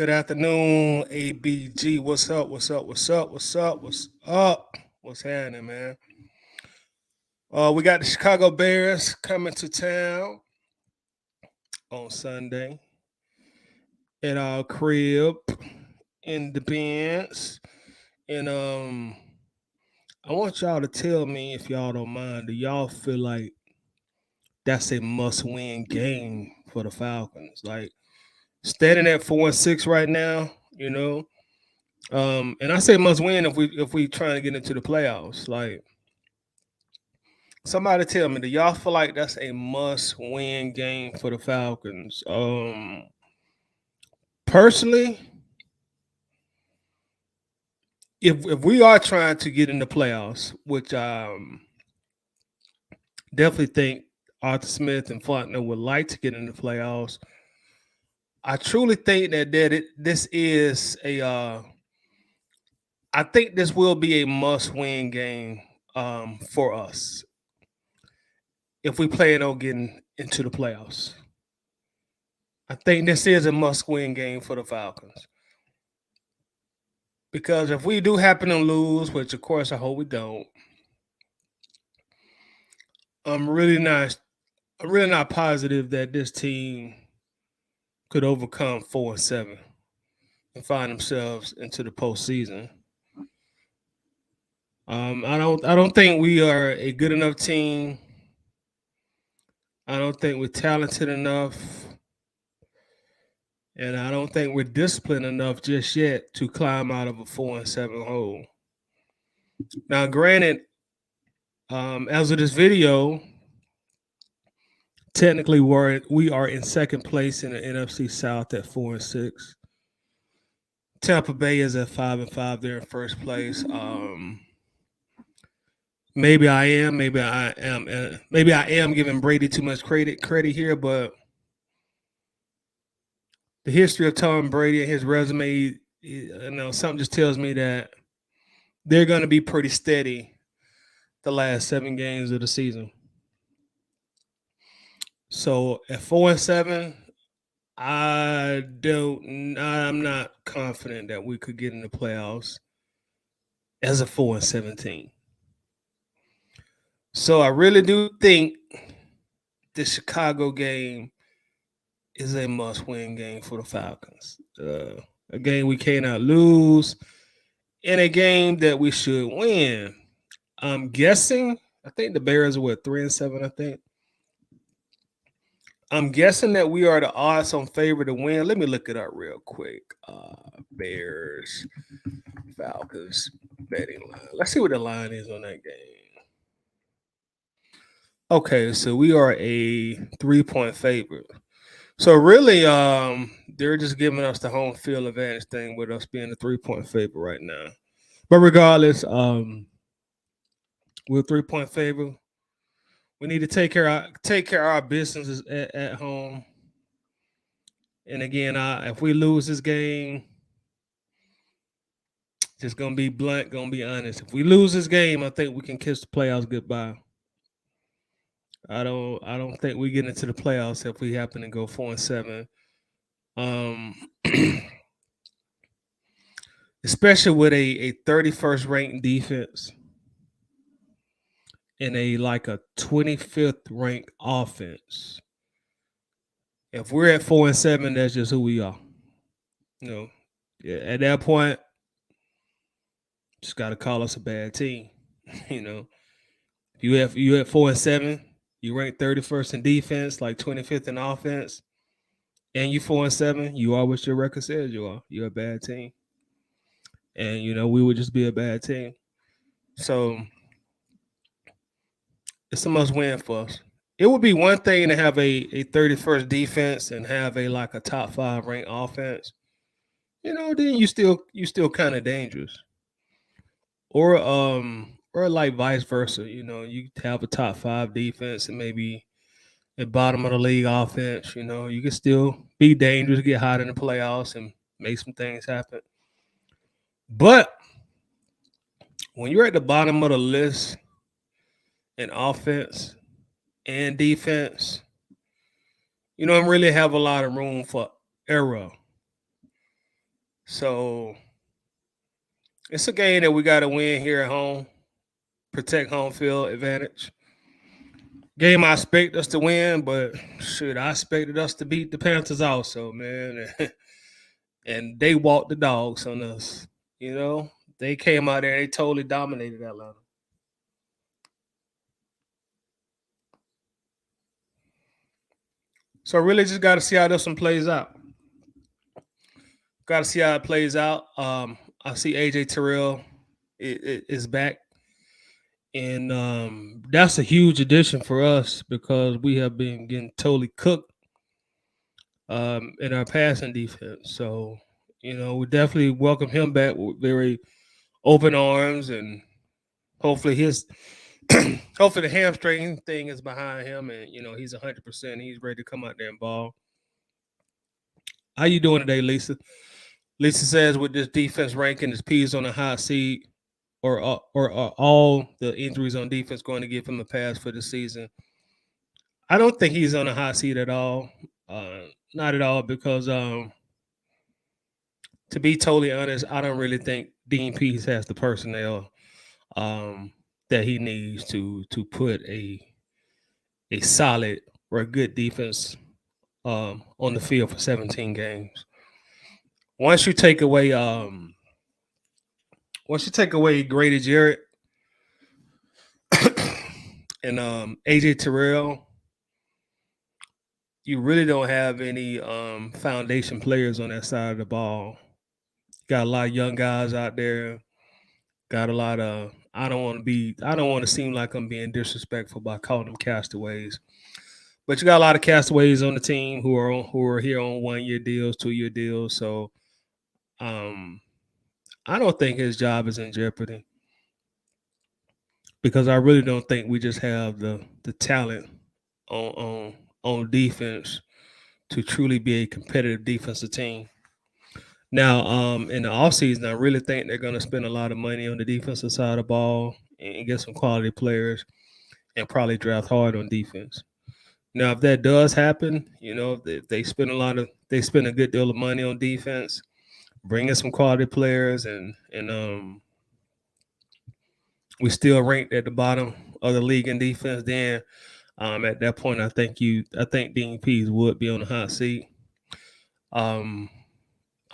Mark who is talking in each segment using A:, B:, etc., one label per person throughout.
A: Good afternoon, ABG. What's up? What's up? What's up? What's up? What's up? What's happening, man? We got the Chicago Bears coming to town on Sunday at our crib in the Benz. And I want y'all to tell me if y'all don't mind. Do y'all feel like that's a must-win game for the Falcons? Like standing at 4-6 right now, you know. And I say must win if we trying to get into the playoffs. Like somebody tell me, do y'all feel like that's a must win game for the Falcons? Personally, if we are trying to get in the playoffs, which definitely think Arthur Smith and Faulkner would like to get in the playoffs, I truly think this is a I think this will be a must win game for us if we plan on getting into the playoffs. I think this is a must-win game for the Falcons because if we do happen to lose, which of course I hope we don't, I'm really not. I'm really not positive that this team could overcome 4-7 and find themselves into the postseason. I don't think we are a good enough team. I don't think we're talented enough. And I don't think we're disciplined enough just yet to climb out of a 4-7 hole. Now, granted, as of this video, technically we are in second place in the NFC South at 4-6. Tampa Bay is at 5-5. They're in first place. Maybe I am, maybe I am giving Brady too much credit here, but the history of Tom Brady and his resume, something just tells me that they're going to be pretty steady the last 7 games of the season. So at 4-7, I'm not confident that we could get in the playoffs as a 4-17. So I really do think the Chicago game is a must-win game for the Falcons. A game we cannot lose, and a game that we should win. I'm guessing. I think the Bears are 3-7. I think. I'm guessing that we are the odds-on favorite to win. Let me look it up real quick. Bears, Falcons betting line. Let's see what the line is on that game. Okay, so we are a 3-point favorite. So really, they're just giving us the home field advantage thing with us being a 3-point favorite right now. But regardless, we're a 3-point favorite. We need to take care of our businesses at home. And again, if we lose this game, just gonna be blunt, gonna be honest. If we lose this game, I think we can kiss the playoffs goodbye. I don't think we get into the playoffs if we happen to go 4-7. Especially with a 31st ranked defense and a 25th ranked offense. If we're at 4-7, that's just who we are. At that point, just got to call us a bad team. You at 4-7, you rank 31st in defense, 25th in offense, and you 4-7, you are what your record says you are. You're a bad team, and we would just be a bad team. So it's a must win for us. It would be one thing to have a 31st defense and have a top 5 ranked offense. Then you still kind of dangerous. Or vice versa. You have a top 5 defense and maybe a bottom of the league offense. You can still be dangerous, get hot in the playoffs, and make some things happen. But when you're at the bottom of the list in offense and defense, you don't really have a lot of room for error. So it's a game that we got to win here at home, protect home field advantage. Game I expect us to win, but shit, I expected us to beat the Panthers also, man. And they walked the dogs on us. You know, they came out there and they totally dominated Atlanta. So really just got to see how this one plays out. Got to see how it plays out. I see AJ Terrell is back, and that's a huge addition for us because we have been getting totally cooked in our passing defense. So we definitely welcome him back with very open arms, and hopefully his hopefully the hamstring thing is behind him, and he's 100%. He's ready to come out there and ball. How you doing today, Lisa? Lisa says with this defense ranking, is Pease on a hot seat, or are all the injuries on defense going to give him a pass for the season? I don't think he's on a hot seat at all. Not at all, because to be totally honest, I don't really think Dean Pease has the personnel that he needs to put a solid or a good defense on the field for 17 games. Once you take away Grady Jarrett and AJ Terrell, you really don't have any foundation players on that side of the ball. Got a lot of young guys out there. Got a lot of. I don't want to seem like I'm being disrespectful by calling them castaways. But you got a lot of castaways on the team who are here on 1 year deals, 2 year deals. So um, I don't think his job is in jeopardy, because I really don't think we just have the talent on defense to truly be a competitive defensive team. Now, in the offseason, I really think they're going to spend a lot of money on the defensive side of the ball and get some quality players and probably draft hard on defense. Now, if that does happen, if they spend a good deal of money on defense, bring in some quality players, and we still ranked at the bottom of the league in defense, then at that point, I think Dean Pease would be on the hot seat. Um,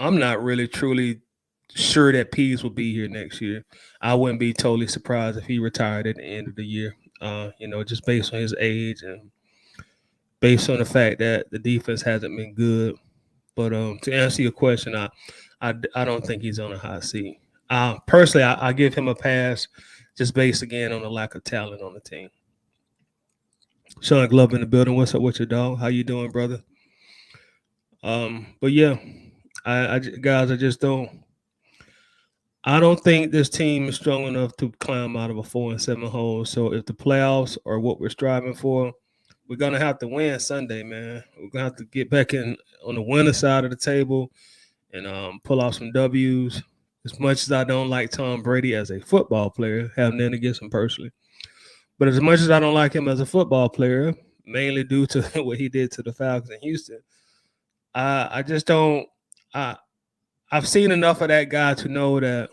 A: I'm not really truly sure that Pease will be here next year. I wouldn't be totally surprised if he retired at the end of the year. Just based on his age and based on the fact that the defense hasn't been good. But to answer your question, I don't think he's on a hot seat. Personally, I give him a pass just based again on the lack of talent on the team. Sean Glove in the building. What's up with your dog? How you doing, brother? But yeah, guys, I don't think this team is strong enough to climb out of a 4-7 hole. So if the playoffs are what we're striving for, we're gonna have to win Sunday, man. We're gonna have to get back in on the winner side of the table and pull off some W's. As much as I don't like Tom Brady as a football player, have nothing against him personally, but as much as I don't like him as a football player, mainly due to what he did to the Falcons in Houston, I just don't. I I've seen enough of that guy to know that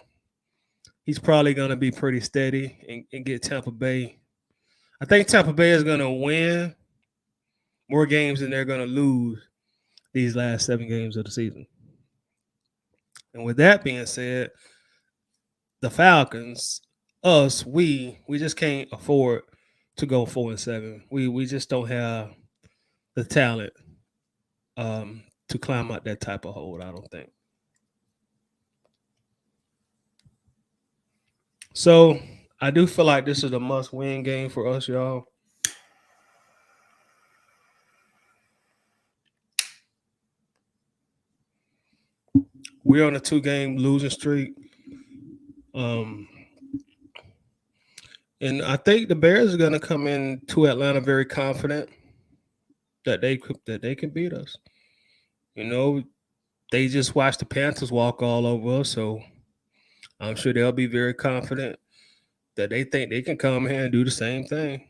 A: he's probably going to be pretty steady and get Tampa Bay. I think Tampa Bay is going to win more games than they're going to lose these last 7 games of the season. And with that being said, the Falcons, we just can't afford to go 4-7. We just don't have the talent to climb out that type of hole. I don't think. So I do feel like this is a must-win game for us, y'all. We're on a 2-game losing streak. Um, and I think the Bears are going to come in to Atlanta very confident that they can beat us. You know, they just watched the Panthers walk all over us, so I'm sure they'll be very confident that they think they can come here and do the same thing.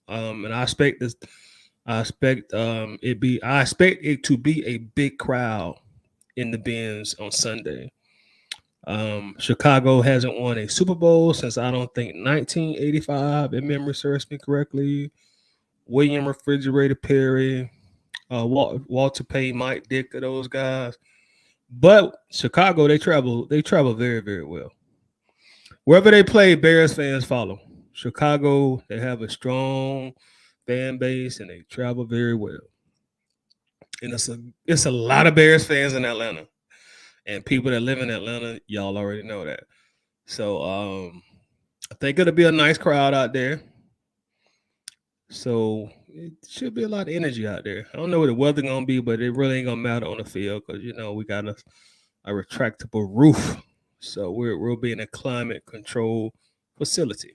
A: And I expect this. I expect it to be a big crowd in the bins on Sunday. Chicago hasn't won a Super Bowl since I don't think 1985, if memory serves me correctly. William Refrigerator Perry, Walter Payton, Mike Dick, those guys. But Chicago, they travel very, very well. Wherever they play, Bears fans follow. Chicago, they have a strong fan base and they travel very well. And it's a lot of Bears fans in Atlanta. And people that live in Atlanta, y'all already know that. So I think it'll be a nice crowd out there. So it should be a lot of energy out there. I don't know what the weather gonna be, but it really ain't gonna matter on the field because we got a retractable roof. So we'll be in a climate control facility.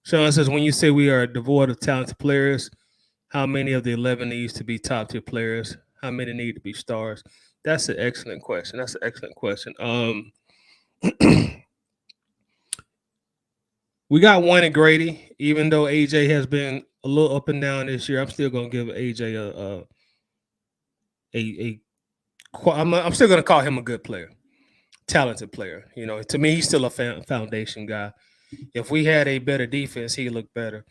A: Sean says, when you say we are devoid of talented players, how many of the 11 needs to be top tier players? How many need to be stars? That's an excellent question. That's an excellent question. We got one in Grady. Even though AJ has been a little up and down this year, I'm still gonna give AJ a I'm still gonna call him a good player, talented player. To me, he's still a foundation guy. If we had a better defense, he'd look better.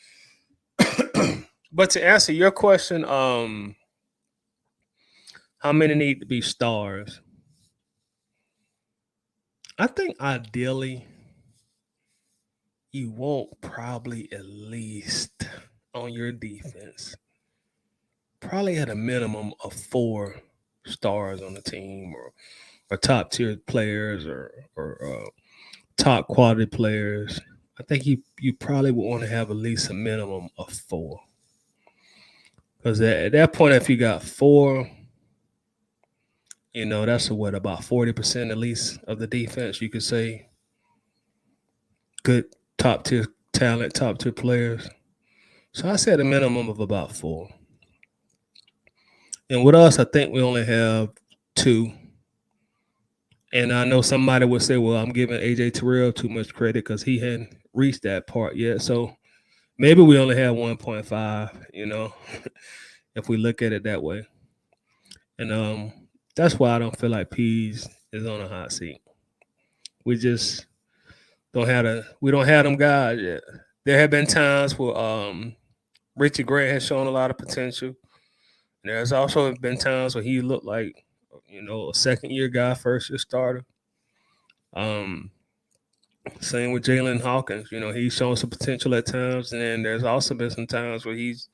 A: But to answer your question, how many need to be stars? I think ideally you want probably at least on your defense, probably at a minimum of 4 stars on the team, or top tier players, or top quality players. I think you probably would want to have at least a minimum of 4. Because at that point, if you got 4, that's about 40% at least of the defense. You could say good top tier talent, top tier players. So I said a minimum of about 4. And with us, I think we only have 2. And I know somebody would say, well, I'm giving AJ Terrell too much credit because he hadn't reached that part yet. So maybe we only have 1.5, if we look at it that way. And that's why I don't feel like Pease is on a hot seat. We just we don't have them guys yet. There have been times where Richie Grant has shown a lot of potential. There's also been times where he looked like, a second year guy, first year starter. Same with Jalen Hawkins. He's shown some potential at times, and then there's also been some times where he's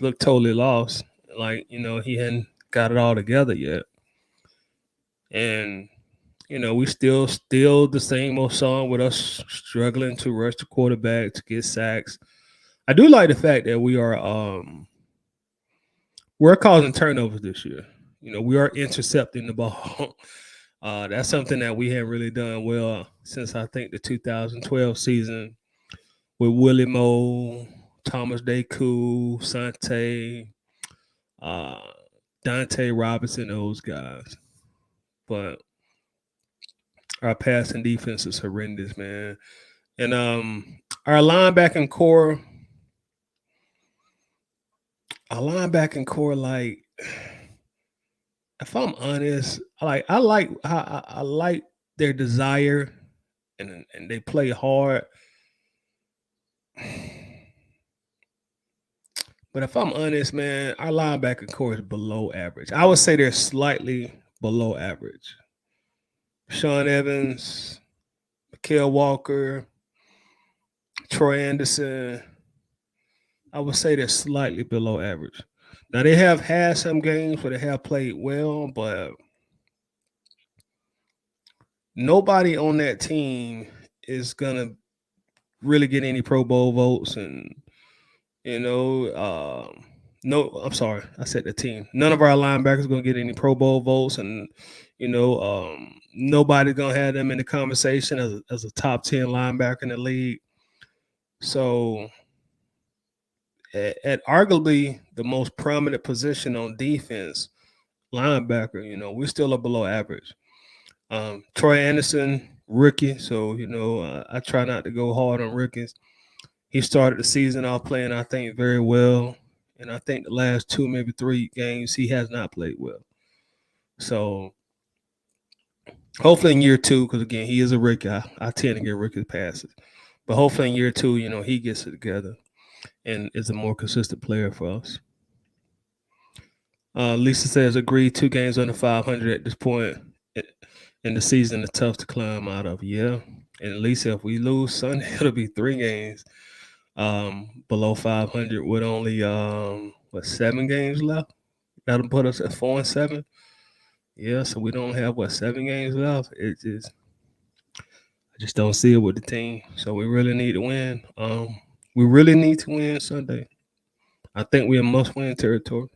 A: looked totally lost. Like, he hadn't got it all together yet. And we still the same old song with us struggling to rush the quarterback to get sacks. I do like the fact that we're causing turnovers this year. We are intercepting the ball. That's something that we haven't really done well since I think the 2012 season with Willie Moe, Thomas Deku, Sante, Dante Robinson, those guys. But our passing defense is horrendous, man. And our linebacker core, like, if I'm honest, I like their desire, and they play hard. But if I'm honest, man, our linebacker core is below average. I would say they're slightly below average. Sean Evans, Mikael Walker, Troy Anderson, I would say they're slightly below average. Now, they have had some games where they have played well, but nobody on that team is going to really get any Pro Bowl votes. And, no, I'm sorry, I said the team. None of our linebackers are going to get any Pro Bowl votes. And, nobody's going to have them in the conversation as a top 10 linebacker in the league. So at arguably the most prominent position on defense, linebacker, we're still a below average. Troy Anderson, rookie, so I try not to go hard on rookies. He started the season off playing, I think, very well, and I think the last 2, maybe 3 games he has not played well. So hopefully in year two, because again, he is a rookie. I tend to get rookie passes. But hopefully in year two, he gets it together and is a more consistent player for us. Lisa says, agree, 2 games under 500 at this point in the season is tough to climb out of. Yeah. And Lisa, if we lose Sunday, it'll be 3 games below 500 with only, 7 games left? That'll put us at 4-7. Yeah, so we don't have, 7 games left. I just don't see it with the team. So we really need to win. We really need to win Sunday. I think we're in must-win territory.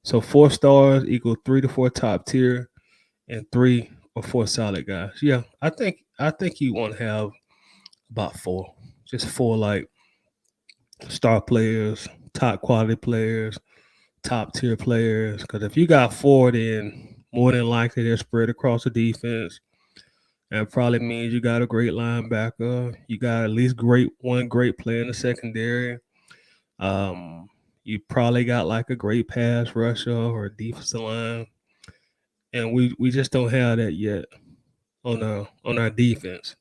A: So 4 stars equal 3 to 4 top tier, and 3 or 4 solid guys. Yeah, I think you want to have about 4, just 4 like star players, top quality players, top tier players. Because if you got 4, then more than likely they're spread across the defense. That probably means you got a great linebacker. You got at least one great player in the secondary. Um, you probably got like a great pass rusher or a defensive line, and we just don't have that yet on our defense.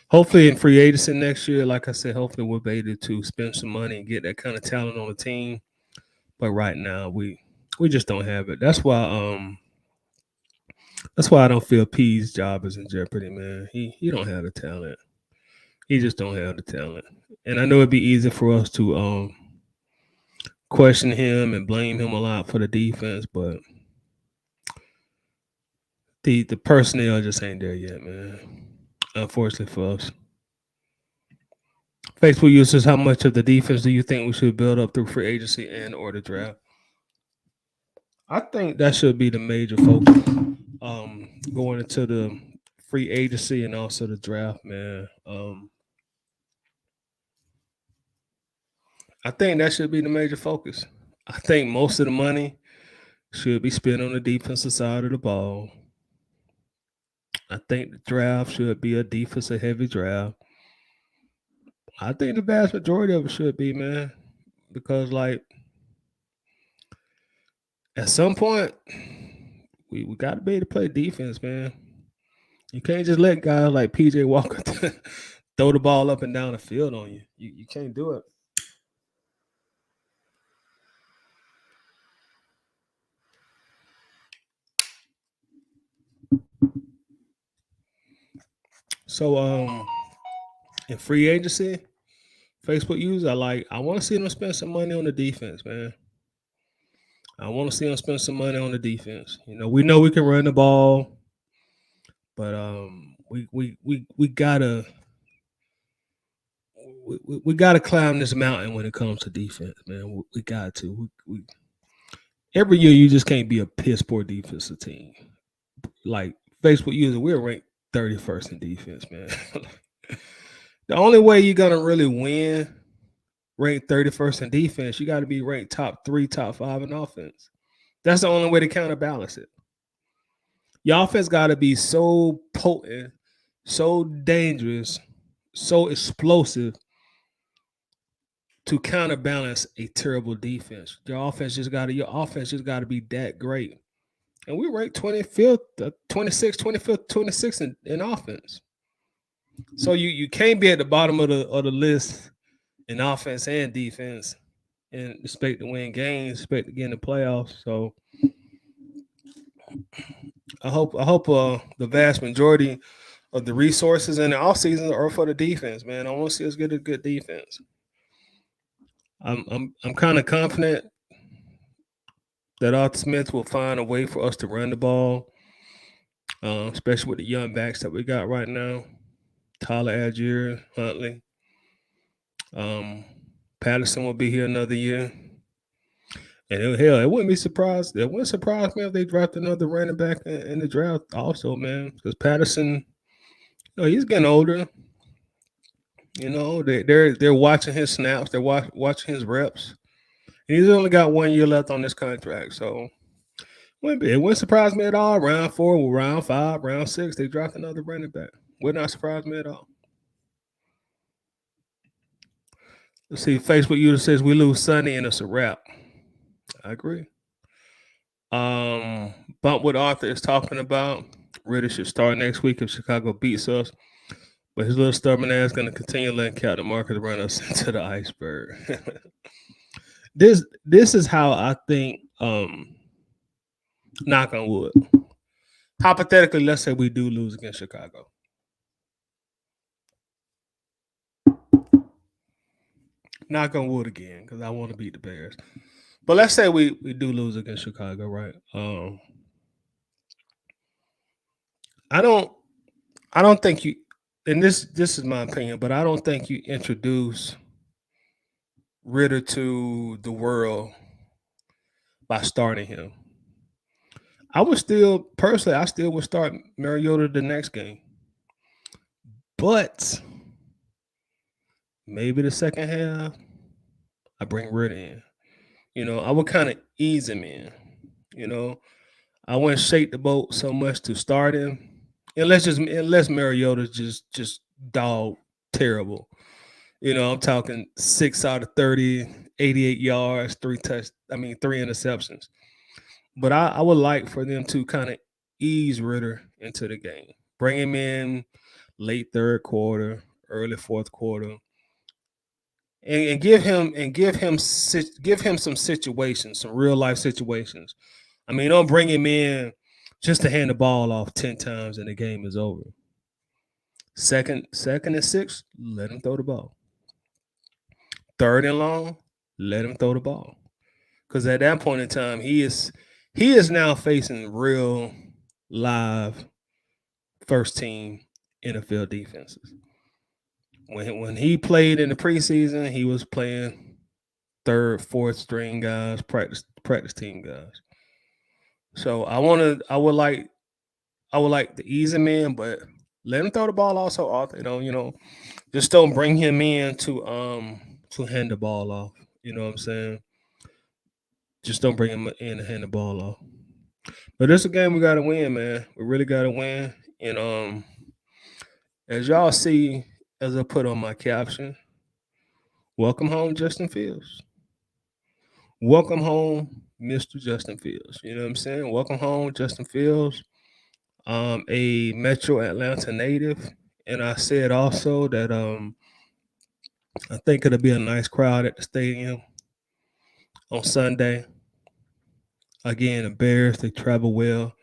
A: Hopefully in free agency next year, like I said, hopefully we'll be able to spend some money and get that kind of talent on the team. But right now we just don't have it. That's why I don't feel P's job is in jeopardy, man. He don't have the talent. He just don't have the talent. And I know it'd be easy for us to question him and blame him a lot for the defense, but the personnel just ain't there yet, man. Unfortunately for us. Facebook users, how much of the defense do you think we should build up through free agency and or the draft? I think that should be the major focus. Going into the free agency and also the draft, man. I think that should be the major focus. I think most of the money should be spent on the defensive side of the ball. I think the draft should be a defensive heavy draft. I think the vast majority of it should be, man, because like at some point we got to be able to play defense, man. You can't just let guys like PJ Walker throw the ball up and down the field on you. You can't do it. So in free agency, Facebook users, I want to see them spend some money on the defense, man. I want to see them spend some money on the defense. We know we can run the ball, but we gotta we gotta climb this mountain when it comes to defense, man. We got to. Every year you just can't be a piss poor defensive team. Like Facebook user, we're ranked 31st in defense, man. The only way you're gonna really win ranked 31st in defense, you got to be ranked top 3, top 5 in offense. That's the only way to counterbalance it. Your offense got to be so potent, so dangerous, so explosive to counterbalance a terrible defense. Your offense just got to be that great. And we ranked 25th, 26th, 25th, 26th in offense. So you can't be at the bottom of the list in offense and defense and expect to win games, expect to get in the playoffs. So I hope the vast majority of the resources in the off season are for the defense, man. I want to see us get a good defense. I'm kind of confident that Arthur Smith will find a way for us to run the ball, especially with the young backs that we got right now. Tyler Algier, Huntley. Patterson will be here another year. And hell, it wouldn't be surprised. It wouldn't surprise me if they draft another running back in the draft, also, man. Because Patterson, he's getting older. They're watching his snaps. They're watching his reps. And he's only got 1 year left on this contract, so it wouldn't surprise me at all. Round 4, round 5, round 6, they draft another running back. Would not surprise me at all. Let's see. Facebook user says we lose Sunday and it's a wrap. I agree. Um, Bump what Arthur is talking about. Ritter should start next week if Chicago beats us. But his little stubborn ass going to continue letting Captain Marcus run us into the iceberg. This is how I think. Knock on wood. Hypothetically, let's say we do lose against Chicago. Knock on wood again, because I want to beat the Bears. But let's say we do lose against Chicago, right? I don't think you, and this is my opinion, but I don't think you introduce Ritter to the world by starting him. I would still personally, I still would start Mariota the next game, but maybe the second half I bring Ritter in. I would kind of ease him in. You know, I wouldn't shake the boat so much to start him, unless Mariota's just dog terrible. I'm talking 6 out of 30, 88 yards, three interceptions. But I would like for them to kind of ease Ritter into the game. Bring him in late third quarter, early fourth quarter, and give him some situations, some real life situations. I mean, don't bring him in just to hand the ball off 10 times and the game is over. Second and 6, let him throw the ball. Third and long, let him throw the ball. Because at that point in time, he is now facing real live first team NFL defenses. When he played in the preseason, he was playing third, fourth string guys, practice team guys. So I would like to ease him in, but let him throw the ball also off. Just don't bring him in to hand the ball off. You know what I'm saying? Just don't bring him in to hand the ball off. But this is a game we gotta win, man. We really gotta win. And as y'all see, as I put on my caption, welcome home, Justin Fields. Welcome home, Mr. Justin Fields. You know what I'm saying? Welcome home, Justin Fields. A Metro Atlanta native. And I said also that I think it'll be a nice crowd at the stadium on Sunday. Again, the Bears, they travel well.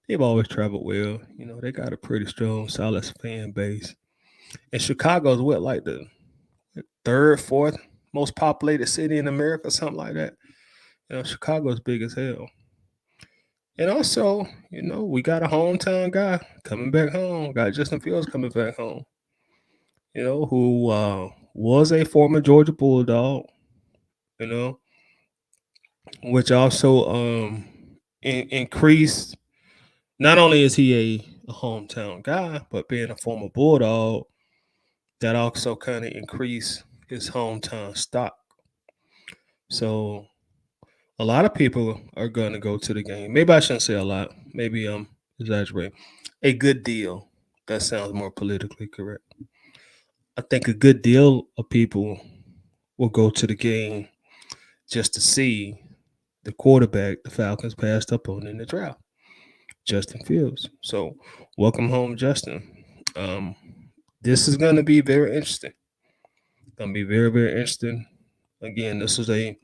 A: They've always traveled well. They got a pretty strong, solid fan base. And Chicago's like the third, fourth most populated city in America, something like that. Chicago's big as hell. And also, we got a hometown guy coming back home. Got Justin Fields coming back home. Who was a former Georgia Bulldog. Which also increased. Not only is he a hometown guy, but being a former Bulldog, that also kind of increased his hometown stock. So a lot of people are going to go to the game. Maybe I shouldn't say a lot. Maybe I'm exaggerating. A good deal. That sounds more politically correct. I think a good deal of people will go to the game just to see the quarterback the Falcons passed up on in the draft, Justin Fields. So welcome home, Justin. This is going to be very interesting. Going to be very, very interesting. Again, this is a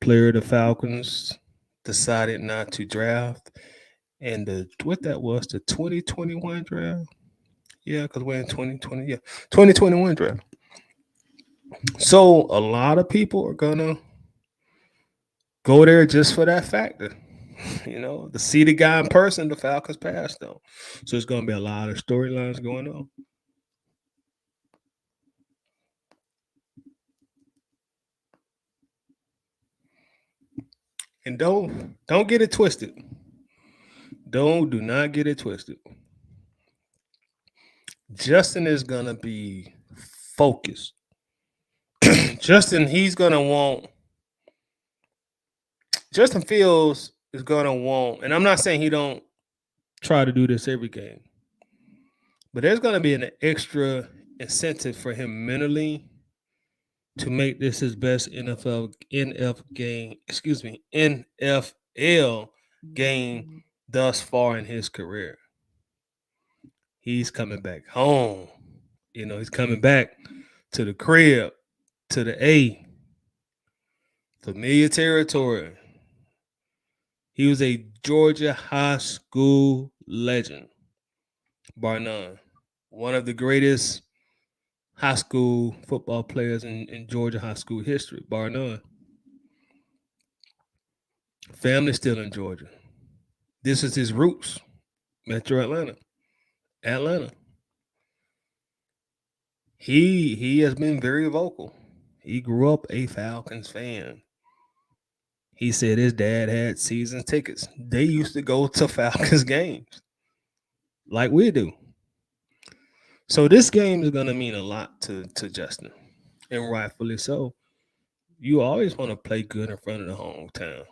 A: player the Falcons decided not to draft. And the 2021 draft? Yeah, because we're in 2020. Yeah, 2021 draft. So a lot of people are going to go there just for that factor. To see the guy in person, the Falcons passed though. So it's going to be a lot of storylines going on. And don't get it twisted. Do not get it twisted. Justin is gonna be focused. Justin Fields is gonna want, and I'm not saying he don't try to do this every game, but there's gonna be an extra incentive for him mentally to make this his best NFL game. NFL game thus far in his career. He's coming back home. He's coming back to the crib, to the A, familiar territory. He was a Georgia high school legend, bar none. One of the greatest high school football players in Georgia high school history, bar none. Family still in Georgia. This is his roots, Metro Atlanta. Atlanta. He has been very vocal. He grew up a Falcons fan. He said his dad had season tickets. They used to go to Falcons games like we do. So this game is gonna mean a lot to Justin, and rightfully so. You always want to play good in front of the hometown,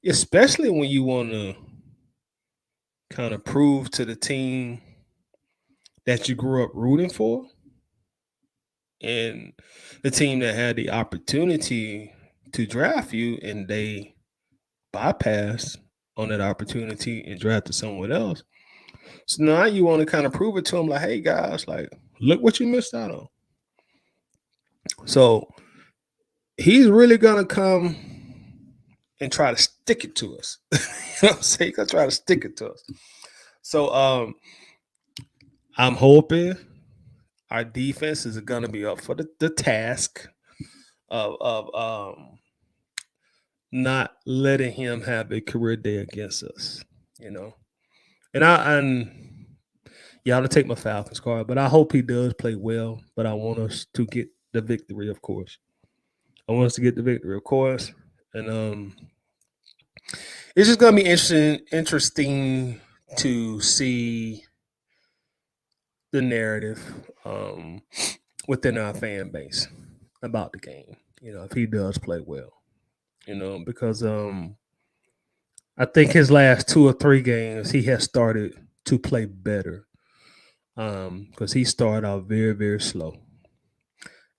A: especially when you want to kind of prove to the team that you grew up rooting for, and the team that had the opportunity to draft you and they bypassed on that opportunity and drafted someone else. So now you want to kind of prove it to them, like, hey guys, like, look what you missed out on. So he's really gonna come and try to stick it to us. You know what I'm saying? He's gonna try to stick it to us. So I'm hoping our defense is gonna be up for the task of not letting him have a career day against us, you know. And y'all to take my Falcons card, but I hope he does play well. But I want us to get the victory, of course. I want us to get the victory, of course. And it's just gonna be interesting to see the narrative within our fan base about the game. If he does play well. Because I think his last 2 or 3 games he has started to play better. Because he started out very, very slow.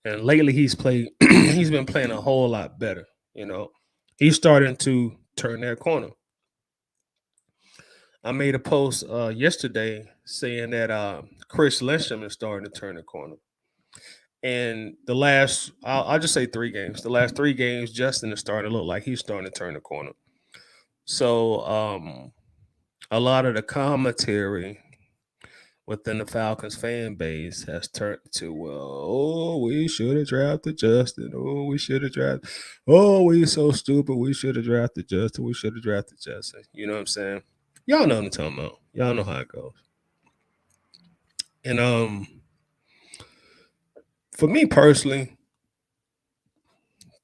A: And lately he's been playing a whole lot better. He's starting to turn that corner. I made a post yesterday saying that Chris Lyncham is starting to turn the corner. And I'll just say 3 games. The last 3 games, Justin is starting to look like he's starting to turn the corner. So a lot of the commentary within the Falcons fan base has turned to, well, we should have drafted Justin. Oh, we should have drafted. Oh, we so stupid. We should have drafted Justin. We should have drafted Justin. You know what I'm saying? Y'all know what I'm talking about. Y'all know how it goes. And for me personally,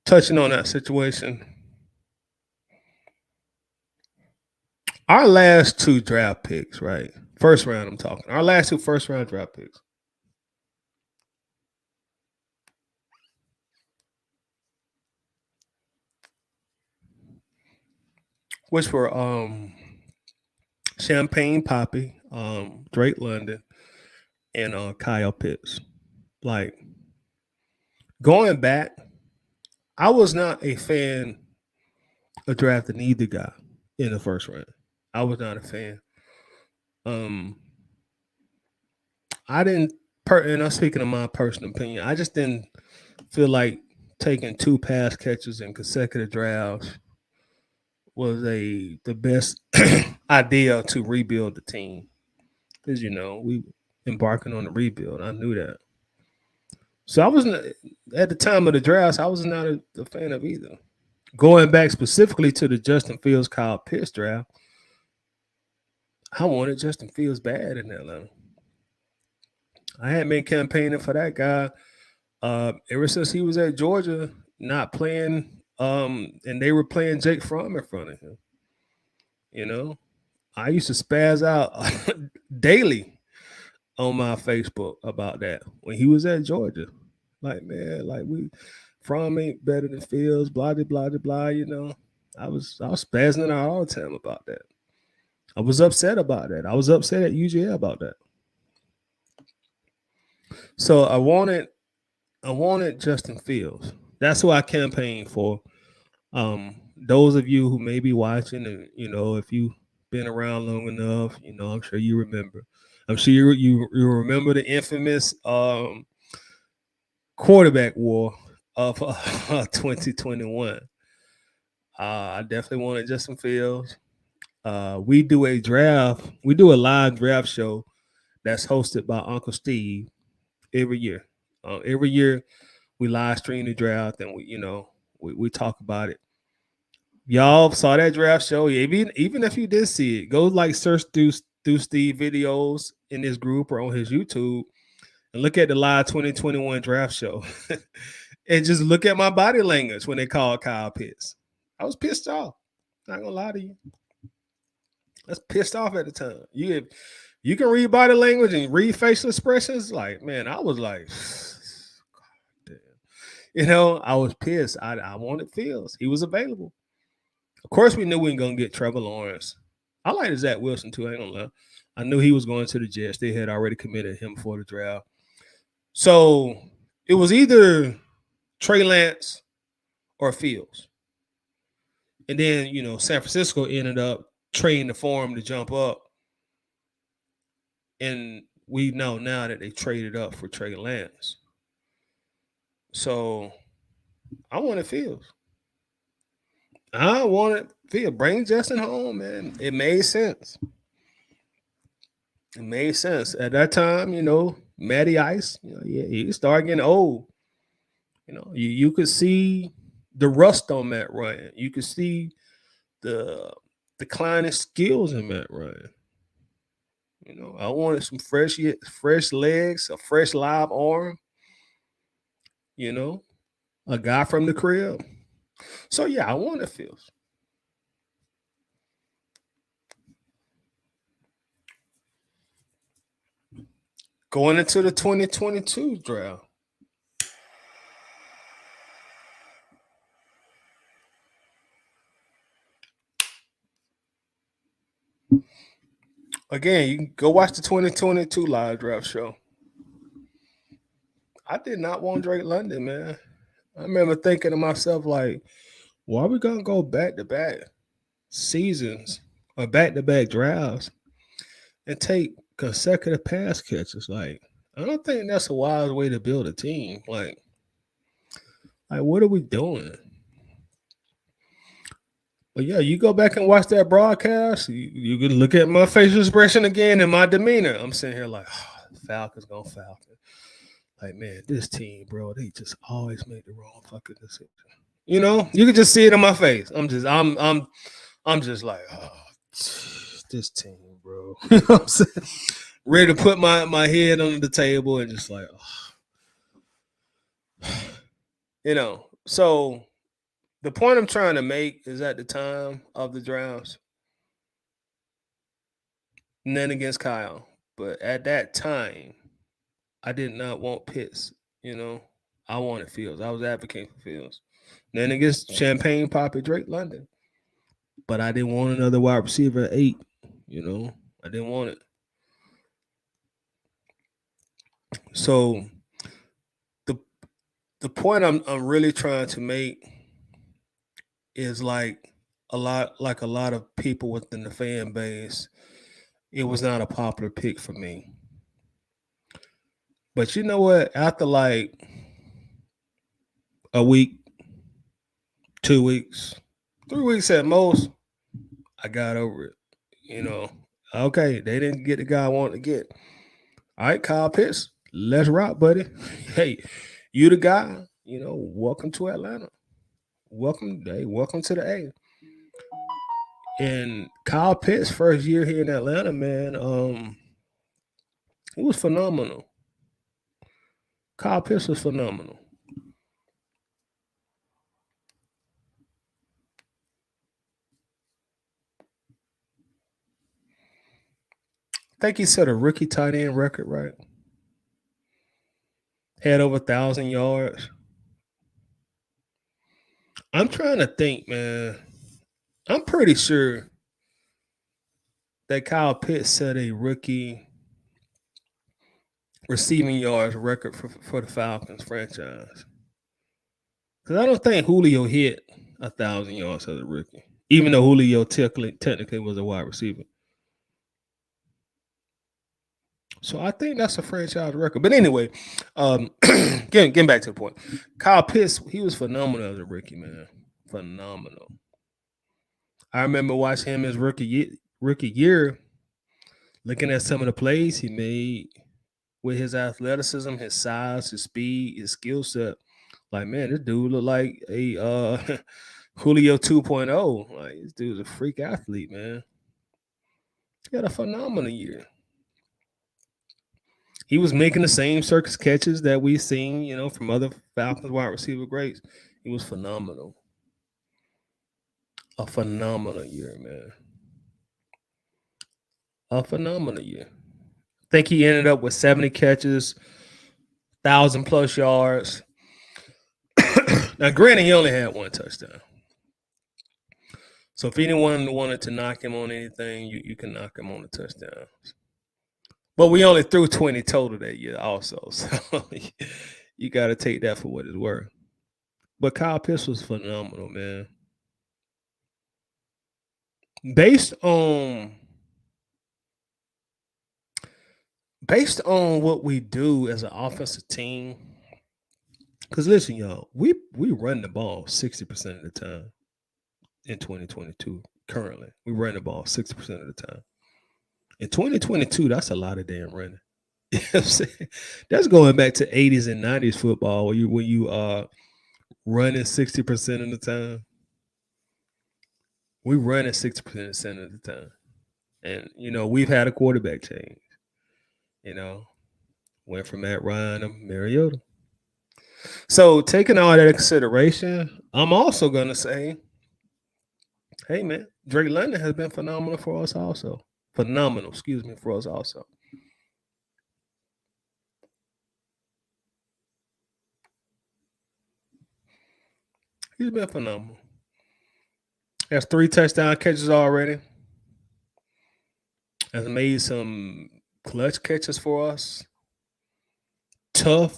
A: touching on that situation, our last 2 draft picks, right? First round, I'm talking. Our last 2 first round draft picks. Which were Champagne Poppy, Drake London, and Kyle Pitts. Like, going back, I was not a fan of drafting either guy in the first round. I was not a fan. I didn't, and I'm speaking of my personal opinion, I just didn't feel like taking 2 pass catches in consecutive drafts was the best idea to rebuild the team. Because, we embarking on a rebuild. I knew that. So I wasn't, at the time of the drafts, I was not a fan of either. Going back specifically to the Justin Fields Kyle Pitts draft, I wanted Justin Fields bad in Atlanta. I had been campaigning for that guy ever since he was at Georgia, not playing, and they were playing Jake Fromm in front of him. I used to spaz out daily on my Facebook about that when he was at Georgia. Like, man, like Fromm ain't better than Fields, blah blah blah blah. I was spazzing out all the time about that. I was upset about that. I was upset at UGA about that. So I wanted Justin Fields. That's who I campaigned for. those of you who may be watching, and if you've been around long enough, I'm sure you remember. I'm sure you remember the infamous quarterback war of 2021. I definitely wanted Justin Fields. We do a draft. We do a live draft show that's hosted by Uncle Steve every year. Every year we live stream the draft, and we talk about it. Y'all saw that draft show. Even if you did see it, go like search through Steve videos in this group or on his YouTube and look at the live 2021 draft show. And just look at my body language when they called Kyle Pitts. I was pissed off. Not gonna lie to you. I was pissed off at the time. You can read body language and read facial expressions. Like, man, I was like, damn. I was pissed. I wanted Fields. He was available. Of course, we knew we weren't gonna get Trevor Lawrence. I liked Zach Wilson too. I ain't gonna lie. I knew he was going to the Jets. They had already committed him for the draft. So it was either Trey Lance or Fields. And then, San Francisco ended up trading the form to jump up. And we know now that they traded up for Trey Lance. So I wanted Fields. I wanted Fields. Bring Justin home, man. It made sense. It made sense. At that time, Matty Ice, he started getting old. You could see the rust on Matt Ryan. You could see the declining skills in Matt Ryan. I wanted some fresh legs, a fresh live arm. A guy from the crib. So yeah, I wanted Fields. Going into the 2022 draft. Again, you can go watch the 2022 live draft show. I did not want Drake London, man. I remember thinking to myself, like, why are we gonna go back to back seasons or back to back drafts and take consecutive pass catches? Like, I don't think that's a wise way to build a team. Like what are we doing? But yeah, you go back and watch that broadcast. You can look at my facial expression again and my demeanor. I'm sitting here like, Falcons gonna Falcon. Like, man, this team, bro, they just always make the wrong fucking decision. You can just see it in my face. I'm just like, this team, bro. You know what I'm saying? Ready to put my head under the table and just like, So the point I'm trying to make is at the time of the drafts, none against Kyle, but at that time, I did not want Pitts. I wanted Fields. I was advocating for Fields. Then against Champagne Poppy Drake London. But I didn't want another wide receiver at 8. I didn't want it. So the point I'm really trying to make is like a lot of people within the fan base, it was not a popular pick for me. But you know what? After like a week, 2 weeks, 3 weeks at most, I got over it. Okay, they didn't get the guy I wanted to get. All right, Kyle Pitts, let's rock, buddy. Hey, you the guy. Welcome to Atlanta. Welcome to the A. And Kyle Pitts' first year here in Atlanta, man, it was phenomenal. Kyle Pitts was phenomenal. I think he set a rookie tight end record, right? Had over 1,000 yards. I'm trying to think, man. I'm pretty sure that Kyle Pitts set a rookie receiving yards record for the Falcons franchise. Because I don't think Julio hit 1,000 yards as a rookie, even though Julio technically was a wide receiver. So I think that's a franchise record. But anyway, getting back to the point, Kyle Pitts, he was phenomenal as a rookie, man. Phenomenal. I remember watching him his rookie year, looking at some of the plays he made with his athleticism, his size, his speed, his skill set. Like, man, this dude looked like a Julio 2.0. Like, this dude's a freak athlete, man. He had a phenomenal year. He was making the same circus catches that we've seen, from other Falcons wide receiver greats. He was phenomenal. A phenomenal year, man. A phenomenal year. I think he ended up with 70 catches, 1,000+ yards. Now, granted, he only had one touchdown. So if anyone wanted to knock him on anything, you can knock him on the touchdowns. But we only threw 20 total that year also. So you got to take that for what it's worth. But Kyle Pitts was phenomenal, man. Based on what we do as an offensive team, because listen, y'all, we run the ball 60% of the time in 2022. Currently, we run the ball 60% of the time. In 2022, that's a lot of damn running. You know what I'm saying? That's going back to 80s and 90s football when you running 60% of the time. We run at 60% of the time. And we've had a quarterback change. Went from Matt Ryan to Mariota. So taking all that into consideration, I'm also gonna say, hey man, Drake London has been phenomenal for us also. Phenomenal, for us also. He's been phenomenal. Has 3 touchdown catches already. Has made some clutch catches for us. Tough.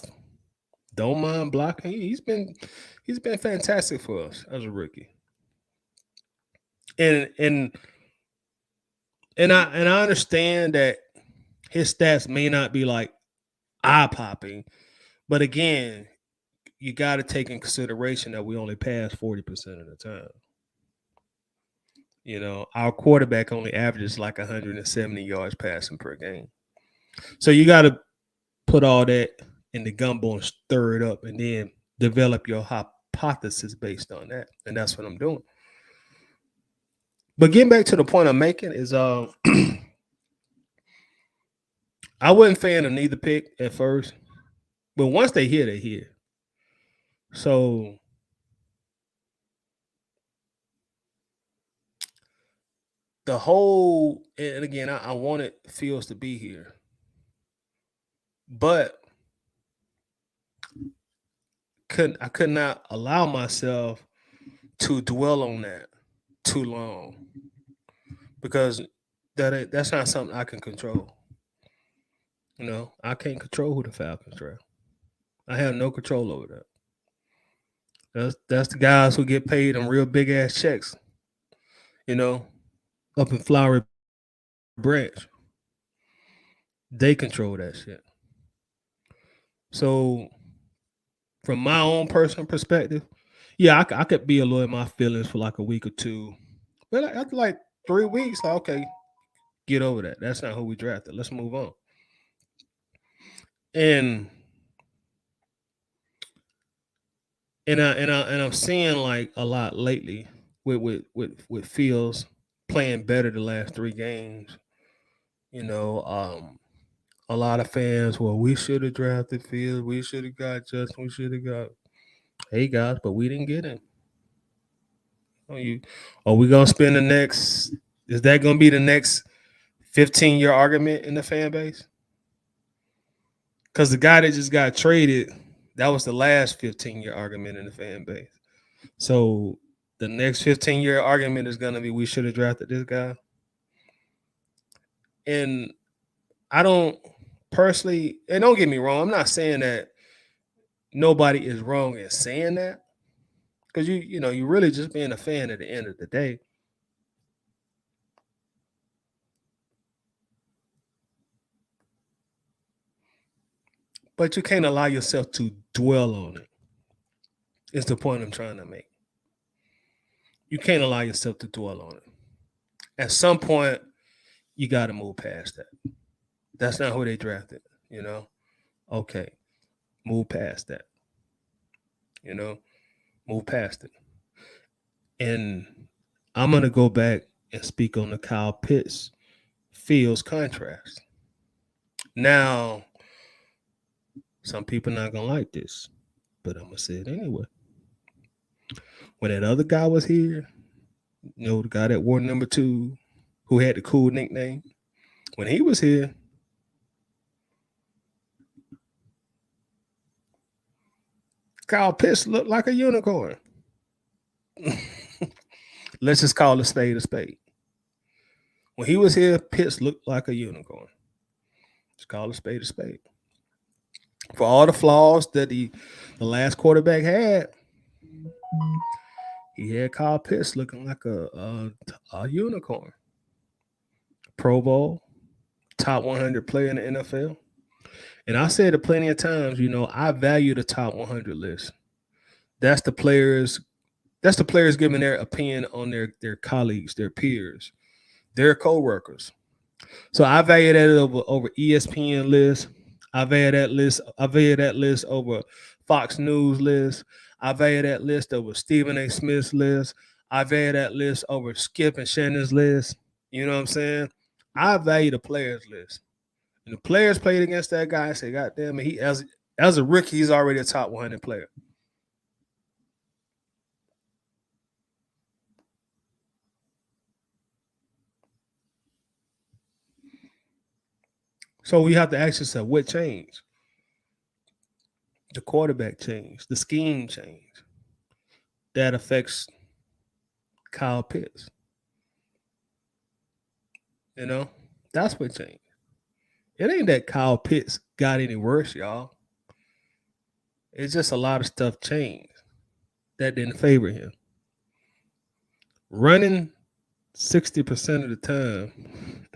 A: Don't mind blocking. He's been fantastic for us as a rookie. And I understand that his stats may not be like eye popping, but again, you got to take in consideration that we only pass 40% of the time. Our quarterback only averages like 170 yards passing per game. So you got to put all that in the gumbo and stir it up and then develop your hypothesis based on that. And that's what I'm doing. But getting back to the point I'm making is I wasn't a fan of neither pick at first. But once they hear, they hear. So the whole, and again, I wanted Fields to be here. But I could not allow myself to dwell on that too long. Because that's not something I can control. I can't control who the Falcons draft. I have no control over that. That's the guys who get paid on real big ass checks. Up in Flowery Branch. They control that shit. So, from my own personal perspective, yeah, I could be a little in my feelings for like a week or two. But after like 3 weeks, okay, get over that. That's not who we drafted. Let's move on. And I'm seeing like a lot lately with Fields playing better the last 3 games. A lot of fans, well, we should have drafted Fields, we should have got Justin, we should have got, hey guys, but we didn't get him. Are we gonna spend the next? Is that gonna be the next 15-year argument in the fan base? Because the guy that just got traded, that was the last 15-year argument in the fan base. So the next 15-year argument is gonna be we should have drafted this guy. And I don't personally, and don't get me wrong, I'm not saying that nobody is wrong in saying that. because you really just being a fan at the end of the day. But you can't allow yourself to dwell on it. Is the point I'm trying to make. You can't allow yourself to dwell on it. At some point, you got to move past that. That's not who they drafted, you know? Okay, move past that, you know? Move past it. And I'm going to go back and speak on the Kyle Pitts Fields contrast. Now, some people not going to like this, but I'm going to say it anyway. When that other guy was here, the guy that wore number 2, who had the cool nickname, when he was here, Kyle Pitts looked like a unicorn. Let's just call a spade a spade. When he was here, Pitts looked like a unicorn. Just call a spade a spade. For all the flaws that the last quarterback had, he had Kyle Pitts looking like a unicorn. Pro Bowl, top 100 player in the NFL. And I said it plenty of times, I value the top 100 list. That's the players giving their opinion on their colleagues, their peers, their co-workers. So I value that over ESPN list. I value that list over Fox News list. I value that list over Stephen A. Smith's list. I value that list over Skip and Shannon's list. You know what I'm saying? I value the players list. And the players played against that guy and said, God damn it, he as a rookie, he's already a top 100 player. So we have to ask yourself, what changed? The quarterback changed. The scheme changed. That affects Kyle Pitts. That's what changed. It ain't that Kyle Pitts got any worse, y'all. It's just a lot of stuff changed that didn't favor him. Running 60% of the time,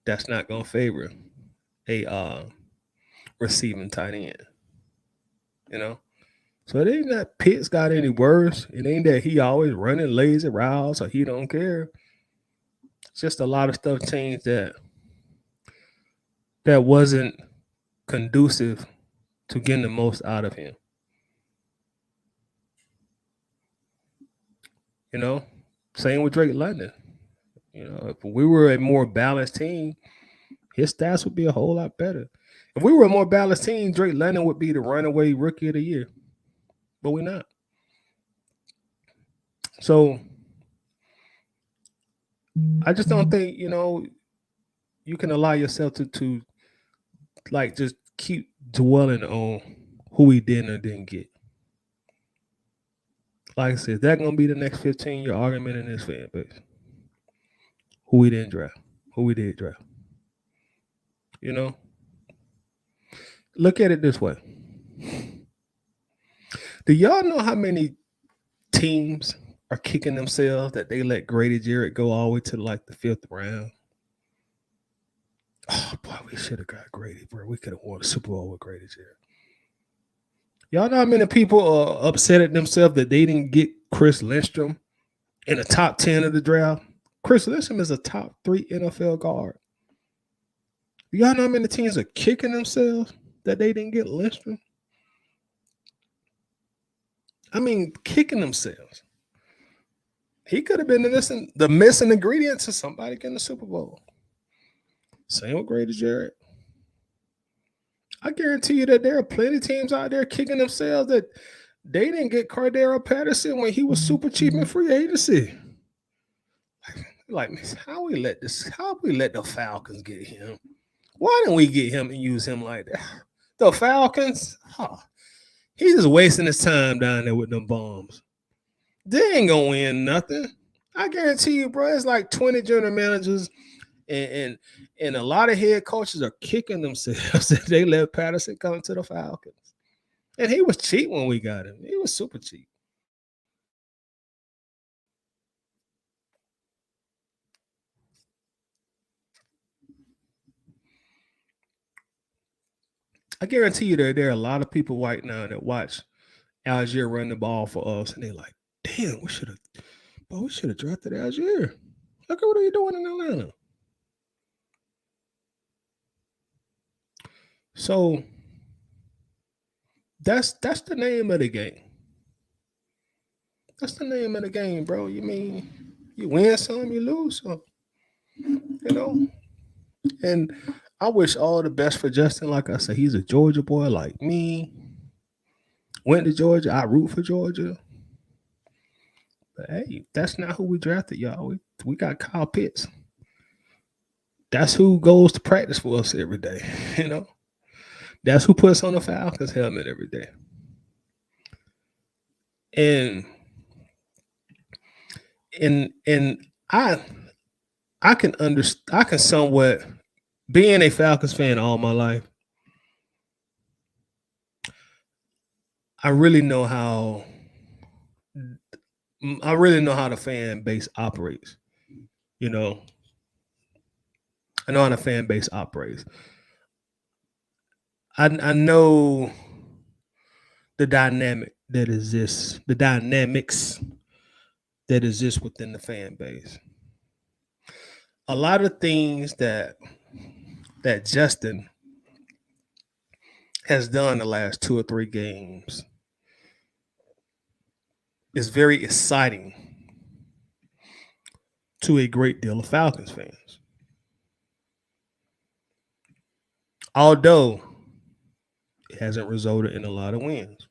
A: that's not going to favor a receiving tight end. So it ain't that Pitts got any worse. It ain't that he always running lazy routes or he don't care. It's just a lot of stuff changed that wasn't conducive to getting the most out of him. Same with Drake London. If we were a more balanced team, his stats would be a whole lot better. If we were a more balanced team, Drake London would be the runaway rookie of the year. But we're not. So I just don't think, you can allow yourself to like just keep dwelling on who he did or didn't get. Like I said, that's gonna be the next 15-year argument in this fan base. Who we didn't draft, who we did draft. Look at it this way. Do y'all know how many teams are kicking themselves that they let Grady Jarrett go all the way to like the 5th round? Oh boy, we should have got Grady, bro. We could have won a Super Bowl with Grady Jarrett. Y'all know how many people are upset at themselves that they didn't get Chris Lindstrom in the top 10 of the draft? Chris Lindstrom is a top 3 NFL guard. Y'all know how many teams are kicking themselves that they didn't get Lindstrom? I mean, kicking themselves. He could have been the missing ingredient to somebody getting the Super Bowl. Same with Grady Jarrett. I guarantee you that there are plenty of teams out there kicking themselves that they didn't get Cordero Patterson when he was super cheap in free agency. Like, how we let the Falcons get him? Why didn't we get him and use him like that? The Falcons, he's just wasting his time down there with them bombs. They ain't gonna win nothing. I guarantee you, bro. It's like 20 general managers and a lot of head coaches are kicking themselves that they let Patterson come to the Falcons. And he was cheap when we got him. He was super cheap. I guarantee you there are a lot of people right now that watch Algier run the ball for us, and they're like, "Damn, we should have drafted Algier. Look at what are you doing in Atlanta." So that's the name of the game. That's the name of the game, bro. You mean you win some, you lose some, you know? And I wish all the best for Justin. Like I said, he's a Georgia boy like me. Went to Georgia. I root for Georgia. But hey, that's not who we drafted, y'all. We got Kyle Pitts. That's who goes to practice for us every day. You know, that's who puts on the Falcons helmet every day. And and I can understand. I can somewhat being a Falcons fan all my life. I really know how I really know how the fan base operates. You know, I know how the fan base operates. I know the dynamics that exist within the fan base. A lot of things that Justin has done the last 2 or 3 games is very exciting to a great deal of Falcons fans. Although it hasn't resulted in a lot of wins.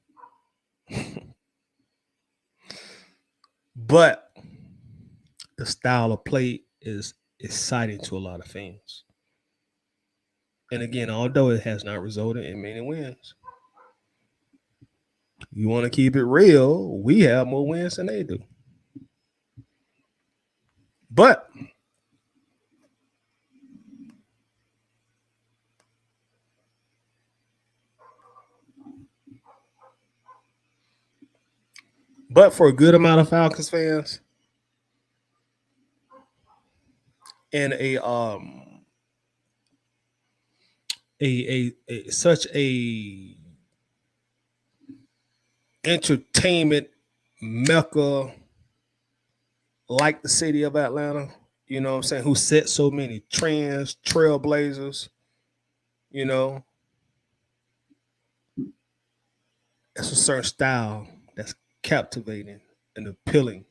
A: But the style of play is exciting to a lot of fans. And again, although it has not resulted in many wins, you want to keep it real, we have more wins than they do. But for a good amount of Falcons fans and a such a entertainment mecca like the city of Atlanta, you know what I'm saying, who set so many trends, trailblazers, you know, it's a certain style that's captivating and appealing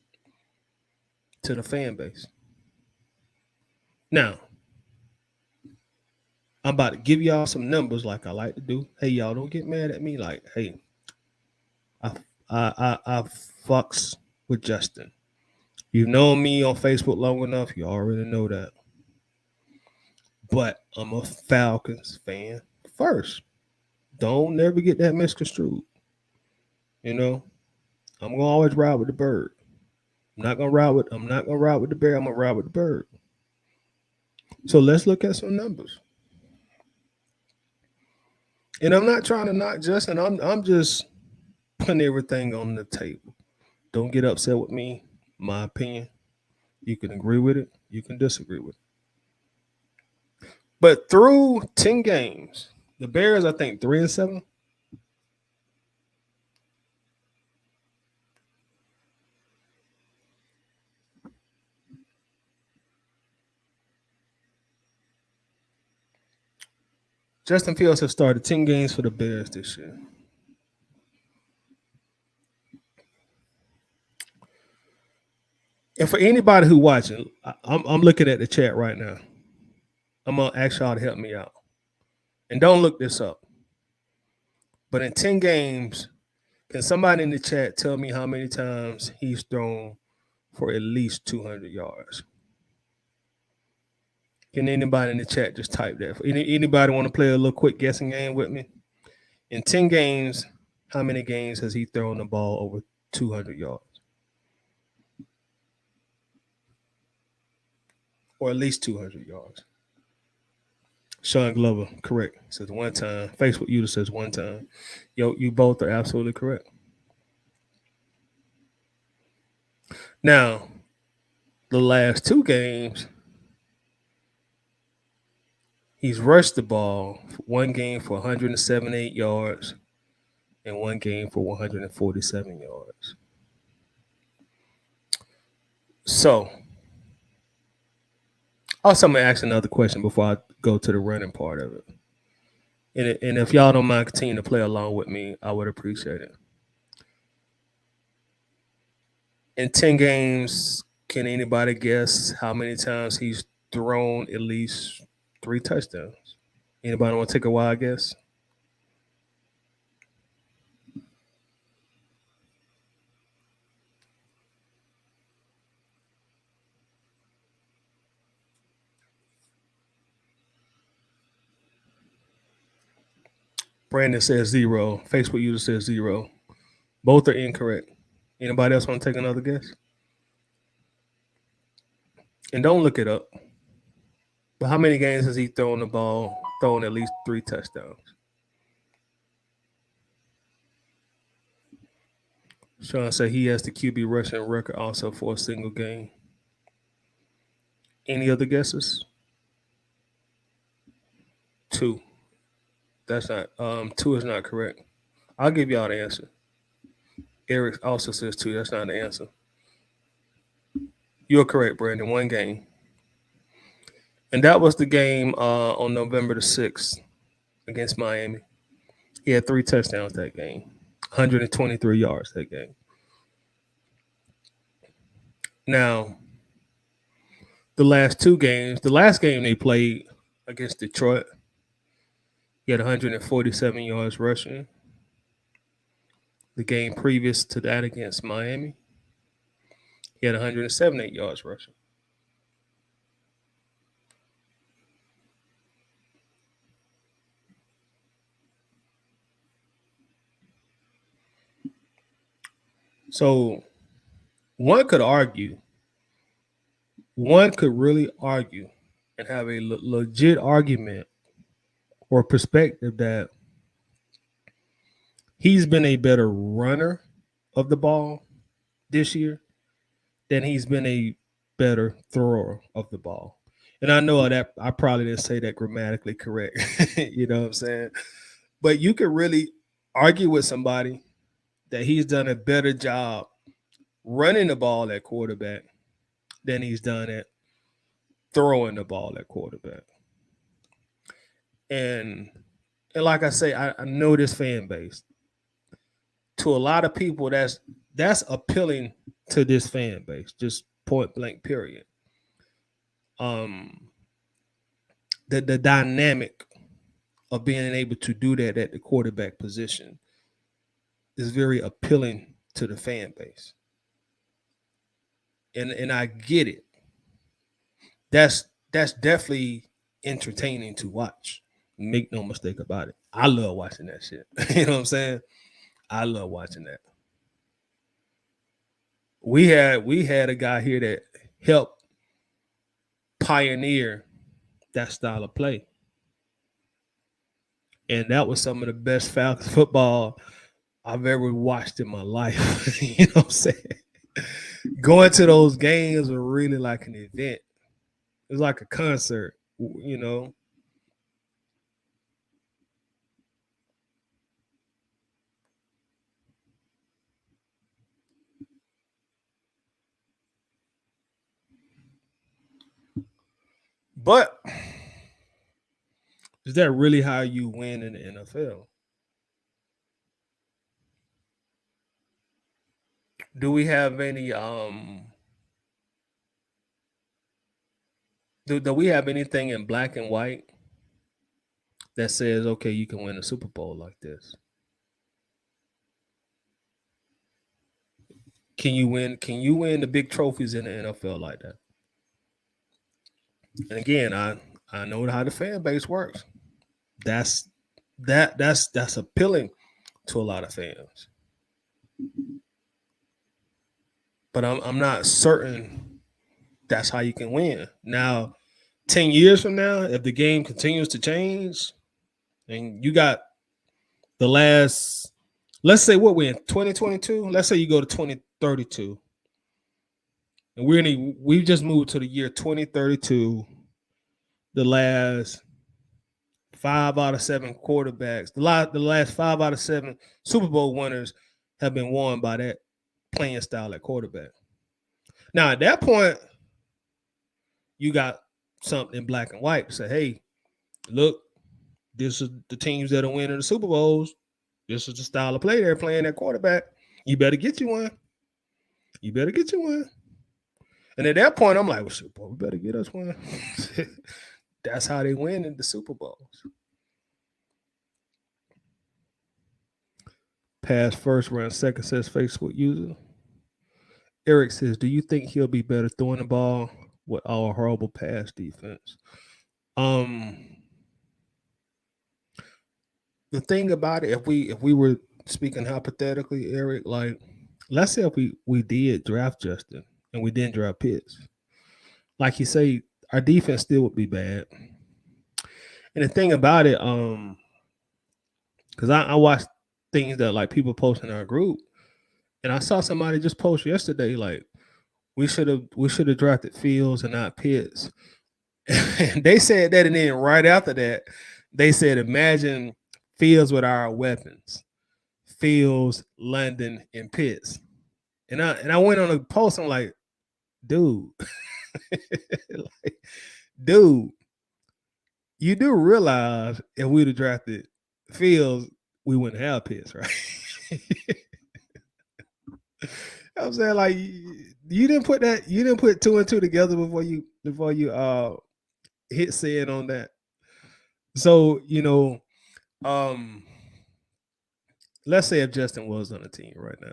A: to the fan base. Now, I'm about to give y'all some numbers like I like to do. Hey, y'all, don't get mad at me. Like, hey, I I fucks with Justin. You've known me on Facebook long enough. You already know that. But I'm a Falcons fan first. Don't never get that misconstrued. You know, I'm gonna always ride with the bird. I'm not gonna ride with the bear, I'm gonna ride with the bird. So let's look at some numbers. And I'm not trying to knock Justin. I'm just putting everything on the table. Don't get upset with me. My opinion. You can agree with it, you can disagree with it. But through 10 games, the Bears, I think 3-7. Justin Fields has started 10 games for the Bears this year. And for anybody who watching, I'm looking at the chat right now. I'm gonna ask y'all to help me out. And don't look this up. But in 10 games, can somebody in the chat tell me how many times he's thrown for at least 200 yards? Can anybody in the chat just type that? Anybody want to play a little quick guessing game with me? In 10 games, how many games has he thrown the ball over 200 yards? Or at least 200 yards? Sean Glover, correct. Says one time. Facebook user says one time. Yo, you both are absolutely correct. Now, the last 2 games, He's rushed the ball one game for 178 yards and one game for 147 yards. So, also, I'm going to ask another question before I go to the running part of it. And if y'all don't mind continuing to play along with me, I would appreciate it. In 10 games, can anybody guess how many times he's thrown at least 3 touchdowns? Anybody want to take a wild guess? Brandon says 0. Facebook user says 0. Both are incorrect. Anybody else want to take another guess? And don't look it up. But how many games has he thrown the ball, thrown at least 3 touchdowns? Sean said he has the QB rushing record also for a single game. Any other guesses? 2. That's not 2 is not correct. I'll give y'all the answer. Eric also says 2. That's not the answer. You're correct, Brandon. 1 game. And that was the game on November the 6th against Miami. He had 3 touchdowns that game, 123 yards that game. Now, the last 2 games, the last game they played against Detroit, he had 147 yards rushing. The game previous to that against Miami, he had 178 yards rushing. So one could really argue and have a legit argument or perspective that he's been a better runner of the ball this year than he's been a better thrower of the ball. And I know that I probably didn't say that grammatically correct. You know what I'm saying? But you could really argue with somebody that he's done a better job running the ball at quarterback than he's done at throwing the ball at quarterback. And like I say, I know this fan base. To a lot of people, that's appealing to this fan base, just point blank, period. The dynamic of being able to do that at the quarterback position is very appealing to the fan base. And I get it. That's definitely entertaining to watch. Make no mistake about it. I love watching that shit. You know what I'm saying? I love watching that. We had a guy here that helped pioneer that style of play. And that was some of the best Falcons football I've ever watched in my life. You know what I'm saying? Going to those games were really like an event. It was like a concert, you know. But is that really how you win in the NFL? Do we have any do we have anything in black and white that says okay, you can win a Super Bowl like this? Can you win the big trophies in the NFL like that? And again, I know how the fan base works. That's that's appealing to a lot of fans. But I'm not certain that's how you can win. Now, 10 years from now, if the game continues to change and you got the last, let's say what we're in 2022, let's say you go to 2032. And we just moved to the year 2032, the last 5 out of 7 quarterbacks. The last 5 out of 7 Super Bowl winners have been won by that playing style at quarterback. Now at that point, you got something in black and white to say, hey, look, this is the teams that are winning the Super Bowls. This is the style of play they're playing at quarterback. You better get you one. You better get you one. And at that point, I'm like, well, shit, boy, we better get us one. That's how they win in the Super Bowls. Pass first round, second, says Facebook user. Eric says, do you think he'll be better throwing the ball with our horrible pass defense? The thing about it, if we were speaking hypothetically, Eric, like let's say if we did draft Justin and we didn't draft Pitts, like you say, our defense still would be bad. And the thing about it, because I watched things that like people post in our group, and I saw somebody just post yesterday like we should have drafted Fields and not Pitts. And they said that, and then right after that, they said, imagine Fields with our weapons, Fields, London, and Pitts. And I went on a post. I'm like, dude, like, dude, you do realize if we'd have drafted Fields, we wouldn't have Pitts, right? I'm saying, like, you didn't put 2 and 2 together before you hit send on that. So, let's say if Justin was on the team right now,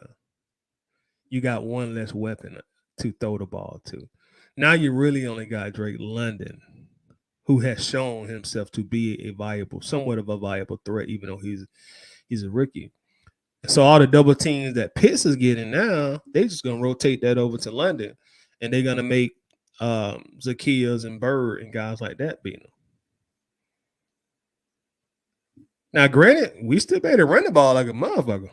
A: you got one less weapon to throw the ball to. Now you really only got Drake London, who has shown himself to be somewhat of a viable threat, even though he's a rookie. So all the double teams that Pitts is getting now, they're just gonna rotate that over to London, and they're gonna make Zacchaeus and Bird and guys like that beat them. Now, granted, we still better run the ball like a motherfucker.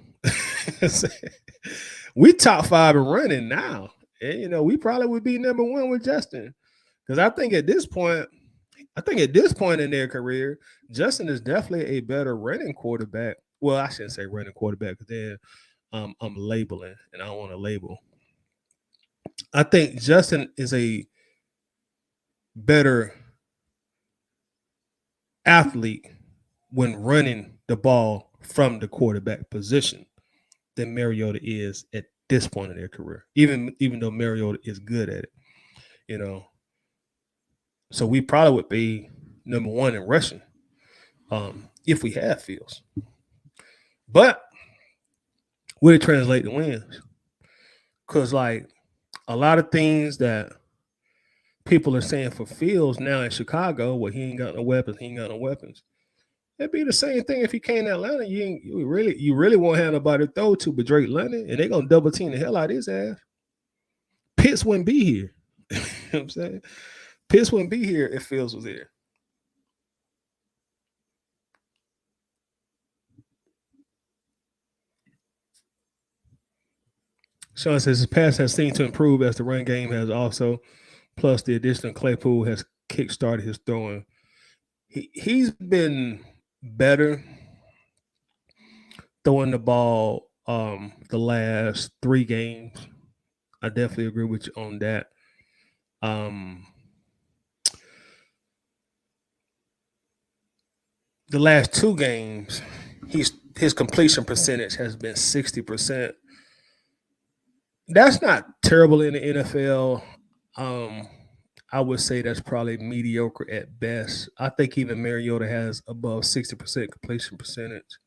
A: We top 5 in running now, and we probably would be number 1 with Justin, because I think at this point in their career, Justin is definitely a better running quarterback. Well, I shouldn't say running quarterback, because then I'm labeling, and I don't want to label. I think Justin is a better athlete when running the ball from the quarterback position than Mariota is at this point in their career, even though Mariota is good at it, So we probably would be number 1 in rushing if we had Fields. But would it translate to wins? Because, like, a lot of things that people are saying for Fields now in Chicago, well, he ain't got no weapons. It'd be the same thing if he came to Atlanta. You really won't have nobody to throw to but Drake London, and they're gonna double team the hell out of his ass. Pitts wouldn't be here. You know what I'm saying? Pitts wouldn't be here if Fields was here. Sean says his pass has seemed to improve as the run game has also. Plus, the addition of Claypool has kickstarted his throwing. He's been better throwing the ball the last 3 games. I definitely agree with you on that. The last 2 games, his completion percentage has been 60%. That's not terrible in the NFL. I would say that's probably mediocre at best. I think even Mariota has above 60% completion percentage.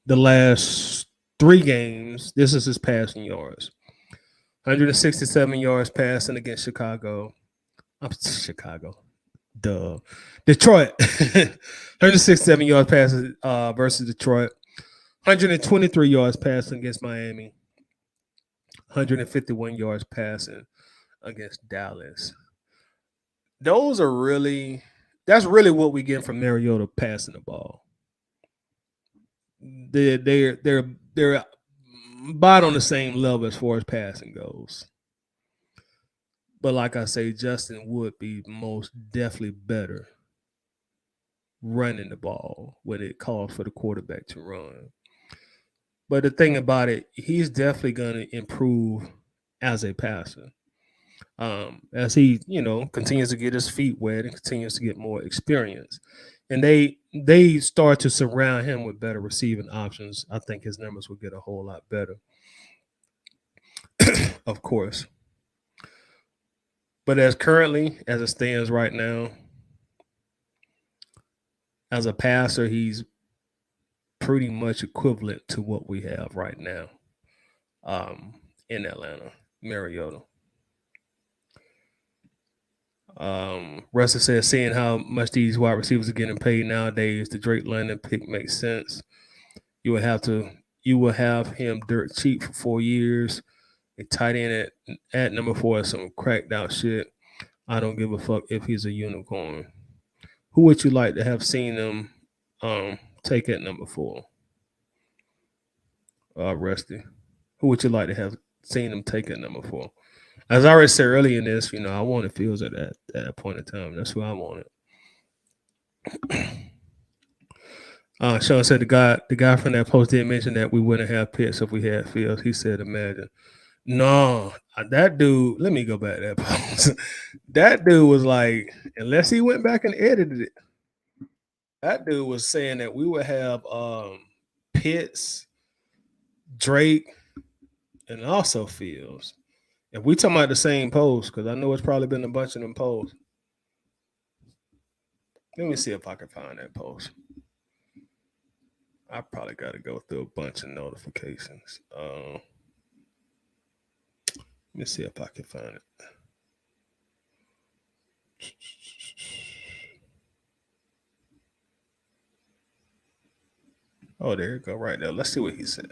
A: The last 3 games, this is his passing yards. 167 yards passing against Chicago. Detroit. 167 yards passing versus Detroit. 123 yards passing against Miami. 151 yards passing against Dallas. That's really what we get from Mariota passing the ball. They're about on the same level as far as passing goes. But like I say, Justin would be most definitely better running the ball when it calls for the quarterback to run. But the thing about it, he's definitely going to improve as a passer. As he, continues to get his feet wet and continues to get more experience. And they start to surround him with better receiving options. I think his numbers will get a whole lot better, of course. But as it stands right now, as a passer, he's pretty much equivalent to what we have right now um, in Atlanta, Mariota. Russell says, seeing how much these wide receivers are getting paid nowadays, the Drake London pick makes sense. You will have to, you will have him dirt cheap for 4 years. A tight end at number 4 is some cracked out shit. I don't give a fuck if he's a unicorn. Who would you like to have seen them take at number 4? Rusty. Who would you like to have seen them take at number 4? As I already said earlier in this, I wanted Fields at that point in time. That's who I wanted. Sean said the guy from that post did mention that we wouldn't have Pitts if we had Fields. He said, imagine. No, that dude. Let me go back to that post. That dude was like, unless he went back and edited it, that dude was saying that we would have Pitts, Drake, and also Fields. If we talking about the same post, because I know it's probably been a bunch of them posts. Let me see if I can find that post. I probably got to go through a bunch of notifications. Let me see if I can find it. Oh, there you go, right there. Let's see what he said.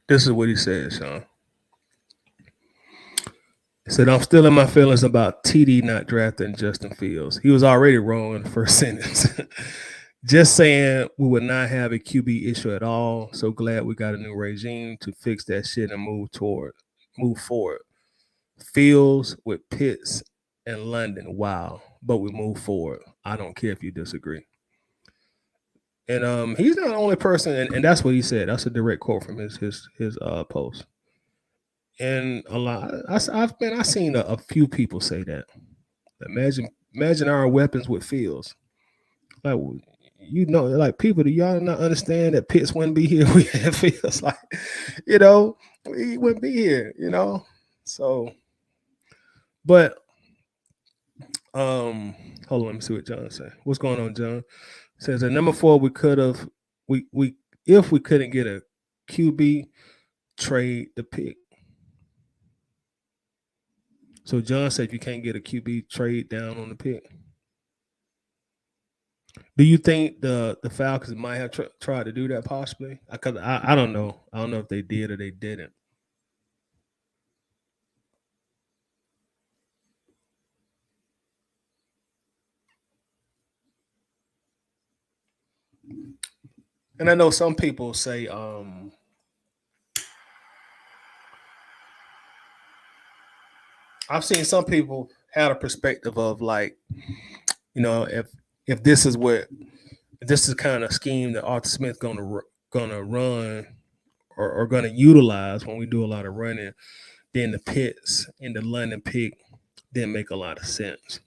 A: This is what he said, Sean. He said, I'm still in my feelings about TD not drafting Justin Fields. He was already wrong in the first sentence. Just saying we would not have a QB issue at all. So glad we got a new regime to fix that shit and move forward. Fields with Pitts and London. Wow. But we move forward. I don't care if you disagree. And he's not the only person, and that's what he said. That's a direct quote from his post. And a lot, I've seen a few people say that. Imagine our weapons with Fields. Like like people, do y'all not understand that Pitts wouldn't be here? We have Fields, like, he wouldn't be here. So, but hold on, let me see what John said. What's going on, John? Says at number 4, we could have if we couldn't get a QB, trade the pick. So John said you can't get a QB, trade down on the pick. Do you think the Falcons might have tried to do that possibly? Because I don't know. I don't know if they did or they didn't. And I know some people say I've seen some people had a perspective of like, if this is kind of scheme that Arthur Smith gonna run or gonna utilize when we do a lot of running, then the Pitts and the London pick didn't make a lot of sense.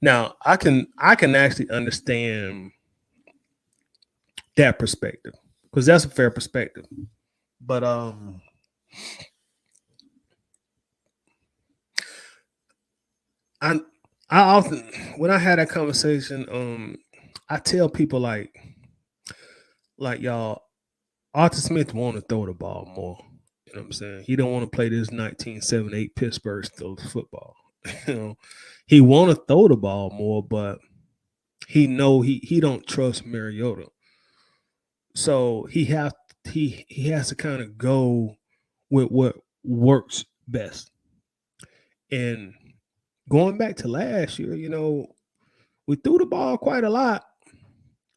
A: Now I can actually understand that perspective because that's a fair perspective. But I often when I had that conversation, I tell people like y'all, Arthur Smith want to throw the ball more. You know what I'm saying? He don't want to play this 1978 Pittsburgh Steelers football. He want to throw the ball more, but he know he don't trust Mariota. So he has to kind of go with what works best. And going back to last year, we threw the ball quite a lot,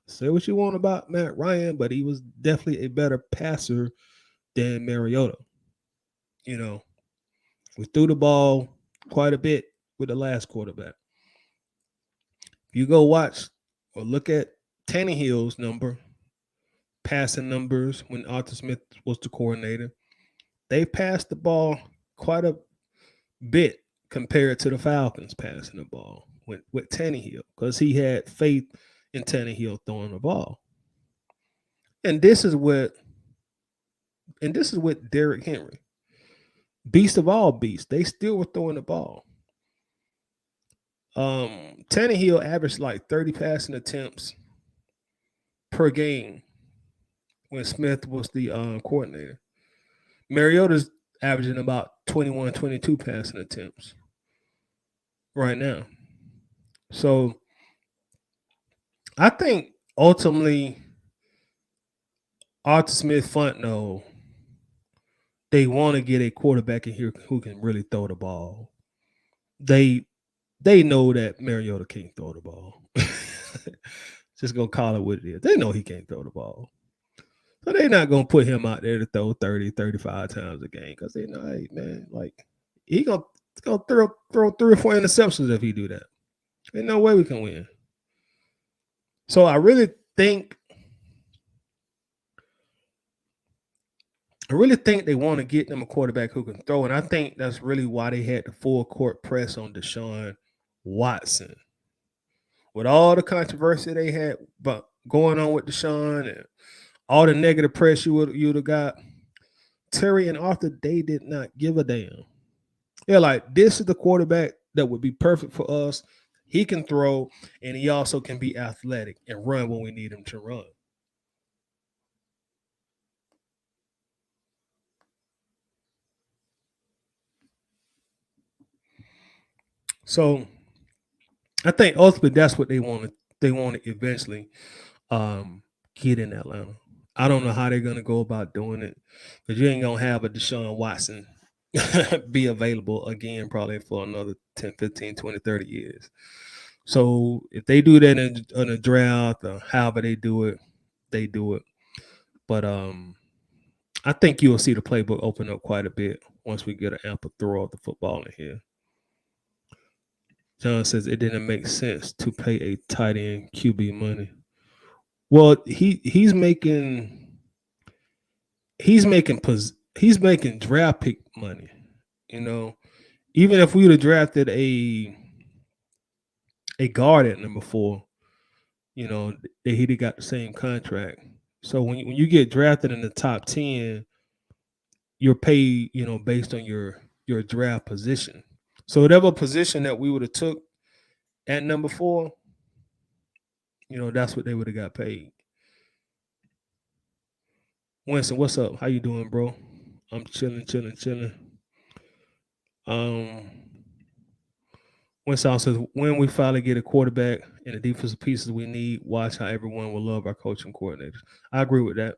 A: Say what you want about Matt Ryan, but he was definitely a better passer than Mariota. You know, we threw the ball quite a bit with the last quarterback. If you go watch or look at Tannehill's passing numbers when Arthur Smith was the coordinator, they passed the ball quite a bit compared to the Falcons passing the ball with Tannehill because he had faith in Tannehill throwing the ball. And this is what Derrick Henry, beast of all beasts, they still were throwing the ball. Tannehill averaged like 30 passing attempts per game when Smith was the coordinator. Mariota's averaging about 21, 22 passing attempts right now. So I think ultimately Arthur Smith Fontenot, they want to get a quarterback in here who can really throw the ball. They know that Mariota can't throw the ball. Just gonna call it what it is. They know he can't throw the ball. So they're not gonna put him out there to throw 30, 35 times a game because they know, hey man, like he gonna throw 3 or 4 interceptions if he do that. Ain't no way we can win. So I really think they want to get them a quarterback who can throw, and I think that's really why they had the full court press on Deshaun Watson. With all the controversy they had going on with Deshaun and all the negative press you'd have got, Terry and Arthur, they did not give a damn. They're like, this is the quarterback that would be perfect for us. He can throw, and he also can be athletic and run when we need him to run. So I think ultimately that's what they want to eventually get in Atlanta. I don't know how they're going to go about doing it, because you ain't going to have a Deshaun Watson be available again probably for another 10, 15, 20, 30 years. So if they do that in a draft or however they do it, they do it. But I think you'll see the playbook open up quite a bit once we get an ample throw of the football in here. John says it didn't make sense to pay a tight end QB money. Well, he's making draft pick money. You know, even if we would have drafted a guard at number 4, you know, he'd have got the same contract. So when you get drafted in the top 10, you're paid, you know, based on your draft position. So whatever position that we would have took at number 4, you know, that's what they would have got paid. Winston, what's up? How you doing, bro? I'm chilling. Winston says, when we finally get a quarterback and the defensive pieces we need, watch how everyone will love our coaching coordinators. I agree with that.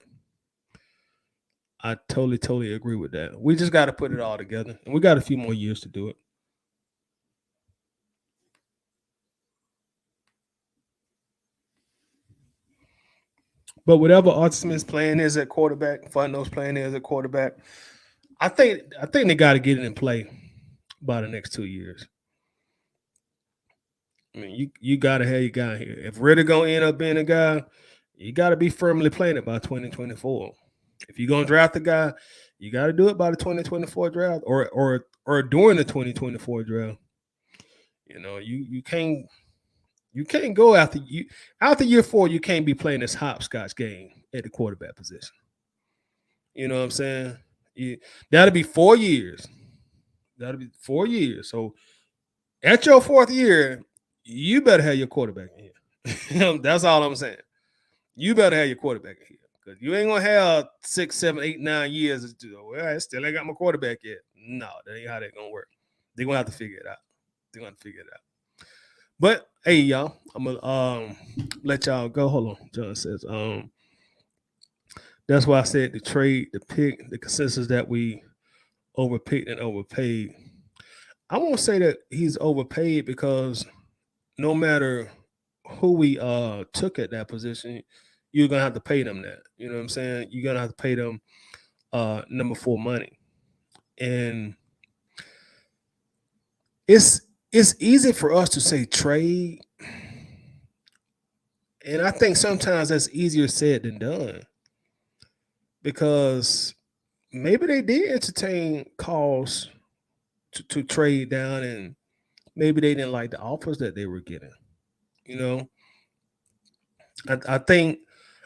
A: I totally agree with that. We just got to put it all together, and we got a few more years to do it. But whatever Arthur Smith's plan is at quarterback, Fontenot's plan is at quarterback, I think they got to get it in play by the next 2 years. I mean, you got to have your guy here. If Ritter gonna end up being a guy, you got to be firmly playing it by 2024. If you're gonna draft a guy, you got to do it by the 2024 draft or during the 2024 draft. You know, you can't go after year 4. You can't be playing this hopscotch game at the quarterback position. You know what I'm saying? That'll be 4 years. That'll be 4 years. So at your 4th year, you better have your quarterback in here. That's all I'm saying. You better have your quarterback in here, because you ain't gonna have 6, 7, 8, 9 years. Well, I still ain't got my quarterback yet. No, that ain't how that's gonna work. They're gonna have to figure it out. But hey, y'all, I'm gonna let y'all go. Hold on. John says, that's why I said the trade, the pick, the consensus that we overpicked and overpaid. I won't say that he's overpaid, because no matter who we took at that position, you're gonna have to pay them that. You know what I'm saying? You're gonna have to pay them number 4 money. And it's it's easy for us to say trade, and I think sometimes that's easier said than done because maybe they did entertain calls to trade down, and maybe they didn't like the offers that they were getting. You know, I think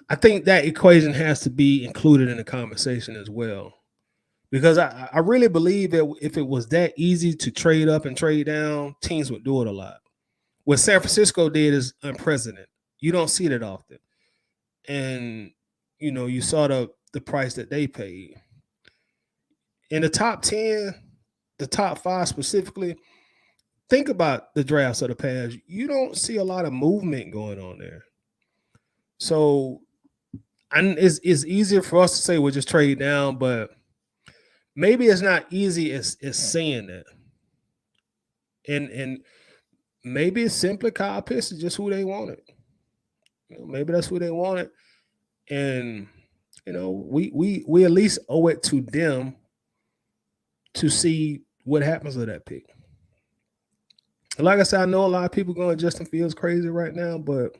A: that equation has to be included in the conversation as well. Because I really believe that if it was that easy to trade up and trade down, teams would do it a lot. What San Francisco did is unprecedented. You don't see that often. And you saw the price that they paid. In the top 10, the top 5 specifically, think about the drafts of the past. You don't see a lot of movement going on there. So and it's easier for us to say we'll just trade down, but maybe it's not easy as saying that. And maybe it's simply Kyle Pitts is just who they wanted. Maybe that's who they wanted. And we at least owe it to them to see what happens with that pick. Like I said, I know a lot of people going Justin Fields crazy right now, but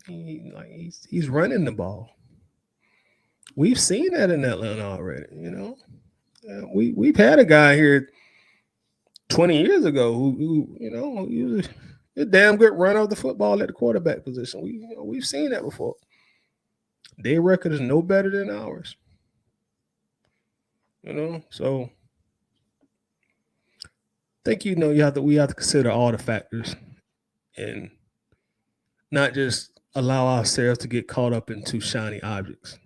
A: he's running the ball. We've seen that in Atlanta already. We've had a guy here 20 years ago who he was a damn good runner of the football at the quarterback position. We've seen that before. Their record is no better than ours. So I think we have to consider all the factors and not just allow ourselves to get caught up into shiny objects.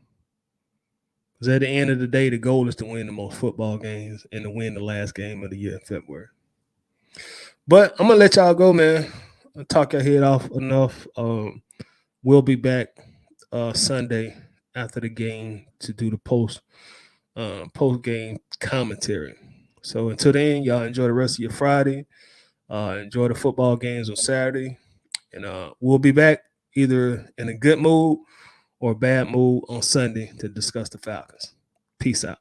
A: Because at the end of the day, the goal is to win the most football games and to win the last game of the year in February. But I'm gonna let y'all go, man. I'll talk your head off enough. We'll be back Sunday after the game to do the post game commentary. So until then, y'all enjoy the rest of your Friday. Enjoy the football games on Saturday, and we'll be back either in a good mood or a bad mood on Sunday to discuss the Falcons. Peace out.